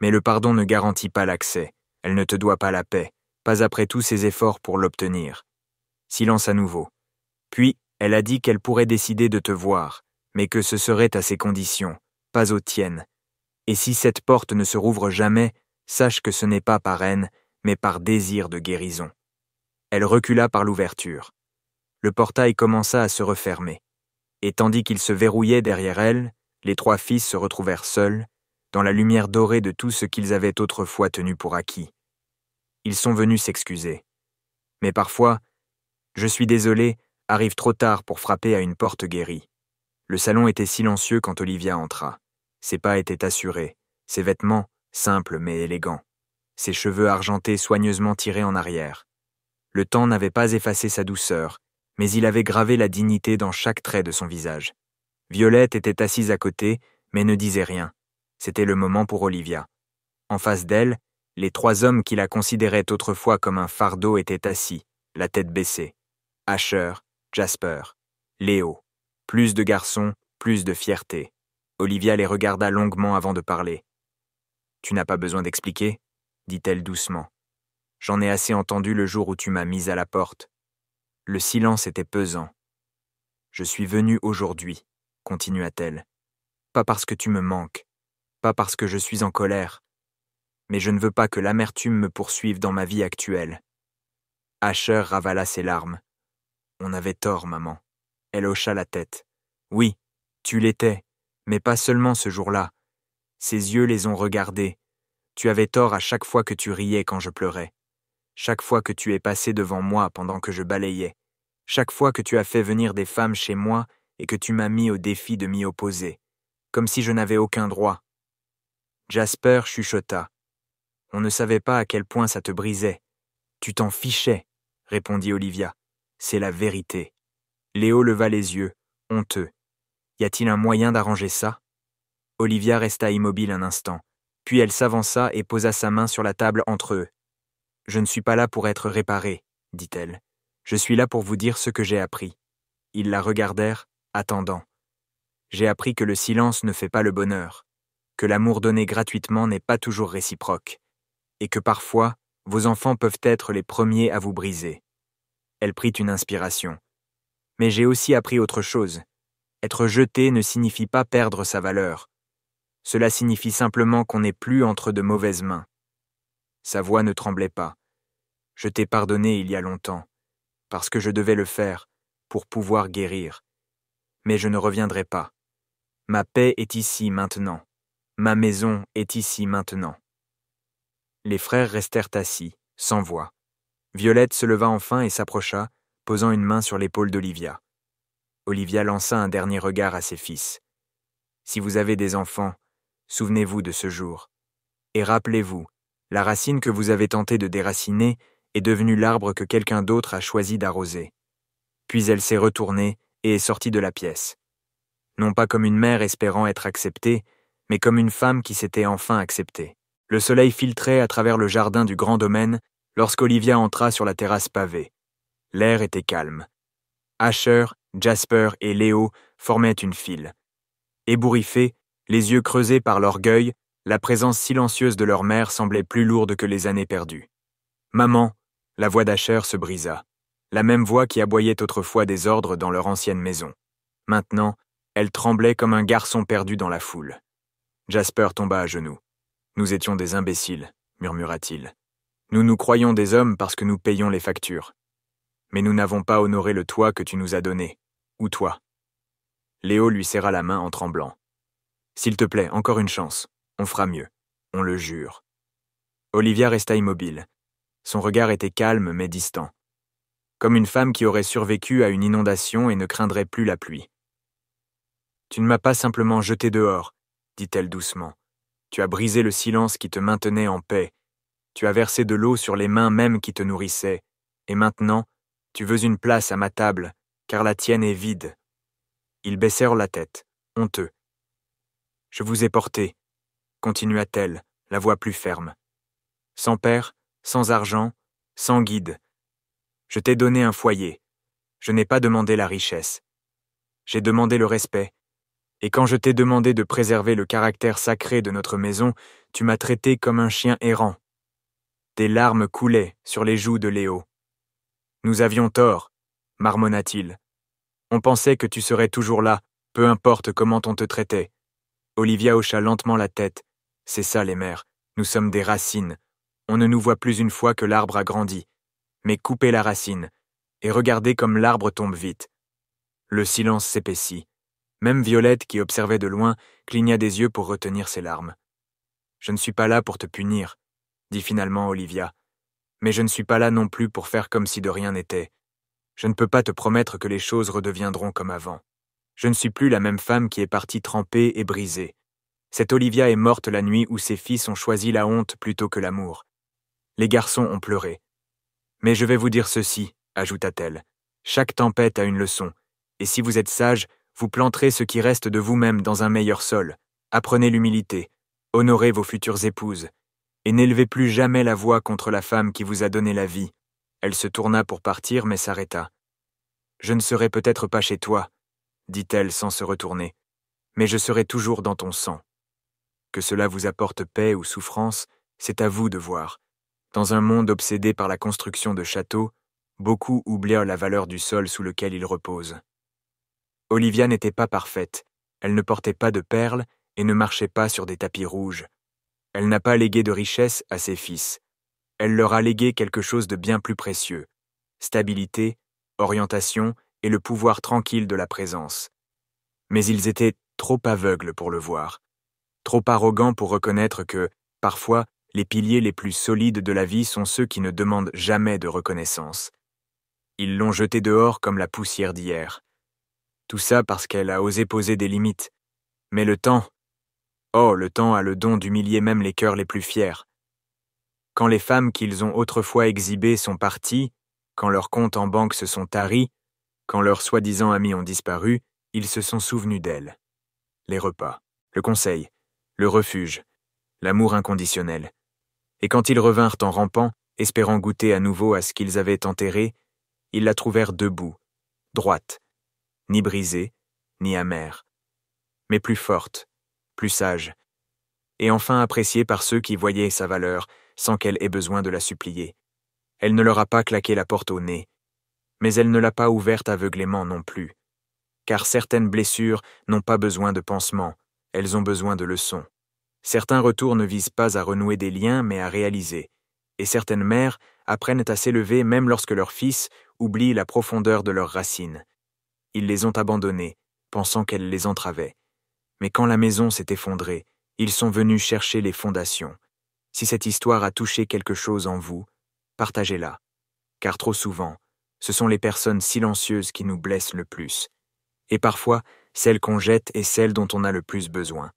S1: Mais le pardon ne garantit pas l'accès. Elle ne te doit pas la paix, pas après tous ses efforts pour l'obtenir. Silence à nouveau. Puis, elle a dit qu'elle pourrait décider de te voir, mais que ce serait à ses conditions, pas aux tiennes. Et si cette porte ne se rouvre jamais, sache que ce n'est pas par haine, mais par désir de guérison. Elle recula par l'ouverture. Le portail commença à se refermer. Et tandis qu'il se verrouillait derrière elle, les trois fils se retrouvèrent seuls, dans la lumière dorée de tout ce qu'ils avaient autrefois tenu pour acquis. Ils sont venus s'excuser. Mais parfois, je suis désolé, arrive trop tard pour frapper à une porte guérie. Le salon était silencieux quand Olivia entra. Ses pas étaient assurés, ses vêtements, simples mais élégants. Ses cheveux argentés soigneusement tirés en arrière. Le temps n'avait pas effacé sa douceur, mais il avait gravé la dignité dans chaque trait de son visage. Violette était assise à côté, mais ne disait rien. C'était le moment pour Olivia. En face d'elle, les trois hommes qui la considéraient autrefois comme un fardeau étaient assis, la tête baissée. Asher, Jasper, Léo. Plus de garçons, plus de fierté. Olivia les regarda longuement avant de parler. « Tu n'as pas besoin d'expliquer » dit-elle doucement. « J'en ai assez entendu le jour où tu m'as mise à la porte. » Le silence était pesant. « Je suis venue aujourd'hui, » continua-t-elle. « Pas parce que tu me manques, pas parce que je suis en colère, mais je ne veux pas que l'amertume me poursuive dans ma vie actuelle. » Asher ravala ses larmes. « On avait tort, maman. » Elle hocha la tête. « Oui, tu l'étais, mais pas seulement ce jour-là. Ses yeux les ont regardés. Tu avais tort à chaque fois que tu riais quand je pleurais. Chaque fois que tu es passé devant moi pendant que je balayais. Chaque fois que tu as fait venir des femmes chez moi et que tu m'as mis au défi de m'y opposer. Comme si je n'avais aucun droit. » Jasper chuchota. « On ne savait pas à quel point ça te brisait. Tu t'en fichais, » répondit Olivia. « C'est la vérité. » Léo leva les yeux, honteux. Y a-t-il un moyen d'arranger ça? Olivia resta immobile un instant, puis elle s'avança et posa sa main sur la table entre eux. « Je ne suis pas là pour être réparée, » dit-elle. « Je suis là pour vous dire ce que j'ai appris. » Ils la regardèrent, attendant. « J'ai appris que le silence ne fait pas le bonheur, que l'amour donné gratuitement n'est pas toujours réciproque, et que parfois, vos enfants peuvent être les premiers à vous briser. » Elle prit une inspiration. « Mais j'ai aussi appris autre chose. Être jeté ne signifie pas perdre sa valeur. Cela signifie simplement qu'on n'est plus entre de mauvaises mains. » Sa voix ne tremblait pas. « Je t'ai pardonné il y a longtemps, parce que je devais le faire, pour pouvoir guérir. Mais je ne reviendrai pas. Ma paix est ici maintenant. Ma maison est ici maintenant. » Les frères restèrent assis, sans voix. Violette se leva enfin et s'approcha, posant une main sur l'épaule d'Olivia. Olivia lança un dernier regard à ses fils. « Si vous avez des enfants, souvenez-vous de ce jour. Et rappelez-vous, la racine que vous avez tenté de déraciner est devenue l'arbre que quelqu'un d'autre a choisi d'arroser. » Puis elle s'est retournée et est sortie de la pièce. Non pas comme une mère espérant être acceptée, mais comme une femme qui s'était enfin acceptée. Le soleil filtrait à travers le jardin du grand domaine lorsqu'Olivia entra sur la terrasse pavée. L'air était calme. Asher, Jasper et Léo formaient une file. Ébouriffés, les yeux creusés par l'orgueil, la présence silencieuse de leur mère semblait plus lourde que les années perdues. « Maman !» La voix d'Asher se brisa. La même voix qui aboyait autrefois des ordres dans leur ancienne maison. Maintenant, elle tremblait comme un garçon perdu dans la foule. Jasper tomba à genoux. « Nous étions des imbéciles, » murmura-t-il. « Nous nous croyions des hommes parce que nous payons les factures. Mais nous n'avons pas honoré le toit que tu nous as donné. Ou toi. » Léo lui serra la main en tremblant. « S'il te plaît, encore une chance. On fera mieux. On le jure. » Olivia resta immobile. Son regard était calme mais distant. Comme une femme qui aurait survécu à une inondation et ne craindrait plus la pluie. « Tu ne m'as pas simplement jeté dehors, » dit-elle doucement. « Tu as brisé le silence qui te maintenait en paix. Tu as versé de l'eau sur les mains mêmes qui te nourrissaient. Et maintenant, tu veux une place à ma table, car la tienne est vide. » Ils baissèrent la tête, honteux. « Je vous ai porté, » continua-t-elle, la voix plus ferme. « Sans père, sans argent, sans guide. Je t'ai donné un foyer, Je n'ai pas demandé la richesse. J'ai demandé le respect. Et quand je t'ai demandé de préserver le caractère sacré de notre maison, tu m'as traité comme un chien errant. Des larmes coulaient sur les joues de Léo. Nous avions tort, marmonna-t-il. On pensait que tu serais toujours là, peu importe comment on te traitait. Olivia hocha lentement la tête. C'est ça les mères, nous sommes des racines. On ne nous voit plus une fois que l'arbre a grandi. Mais coupez la racine, et regardez comme l'arbre tombe vite. Le silence s'épaissit. Même Violette, qui observait de loin, cligna des yeux pour retenir ses larmes. Je ne suis pas là pour te punir, dit finalement Olivia. Mais je ne suis pas là non plus pour faire comme si de rien n'était. Je ne peux pas te promettre que les choses redeviendront comme avant. Je ne suis plus la même femme qui est partie trempée et brisée. Cette Olivia est morte la nuit où ses fils ont choisi la honte plutôt que l'amour. Les garçons ont pleuré. Mais je vais vous dire ceci, ajouta-t-elle. Chaque tempête a une leçon, et si vous êtes sage, vous planterez ce qui reste de vous-même dans un meilleur sol. Apprenez l'humilité, honorez vos futures épouses, et n'élevez plus jamais la voix contre la femme qui vous a donné la vie. Elle se tourna pour partir, mais s'arrêta. Je ne serai peut-être pas chez toi, dit-elle sans se retourner, mais je serai toujours dans ton sang. Que cela vous apporte paix ou souffrance, c'est à vous de voir. Dans un monde obsédé par la construction de châteaux, beaucoup oublient la valeur du sol sous lequel ils reposent. Olivia n'était pas parfaite, elle ne portait pas de perles et ne marchait pas sur des tapis rouges. Elle n'a pas légué de richesse à ses fils. Elle leur a légué quelque chose de bien plus précieux, stabilité, orientation et le pouvoir tranquille de la présence. Mais ils étaient trop aveugles pour le voir, trop arrogants pour reconnaître que, parfois, les piliers les plus solides de la vie sont ceux qui ne demandent jamais de reconnaissance. Ils l'ont jetée dehors comme la poussière d'hier. Tout ça parce qu'elle a osé poser des limites. Mais le temps a le don d'humilier même les cœurs les plus fiers. Quand les femmes qu'ils ont autrefois exhibées sont parties, quand leurs comptes en banque se sont taris, quand leurs soi-disant amis ont disparu, ils se sont souvenus d'elles. Les repas, le conseil, le refuge, l'amour inconditionnel. Et quand ils revinrent en rampant, espérant goûter à nouveau à ce qu'ils avaient enterré, ils la trouvèrent debout, droite, ni brisée, ni amère, mais plus forte, plus sage, et enfin appréciée par ceux qui voyaient sa valeur sans qu'elle ait besoin de la supplier. Elle ne leur a pas claqué la porte au nez, mais elle ne l'a pas ouverte aveuglément non plus, car certaines blessures n'ont pas besoin de pansements, elles ont besoin de leçons. Certains retours ne visent pas à renouer des liens, mais à réaliser, et certaines mères apprennent à s'élever même lorsque leurs fils oublient la profondeur de leurs racines. Ils les ont abandonnées, pensant qu'elles les entravaient. Mais quand la maison s'est effondrée, ils sont venus chercher les fondations. Si cette histoire a touché quelque chose en vous, partagez-la. Car trop souvent, ce sont les personnes silencieuses qui nous blessent le plus. Et parfois, celles qu'on jette est celle dont on a le plus besoin.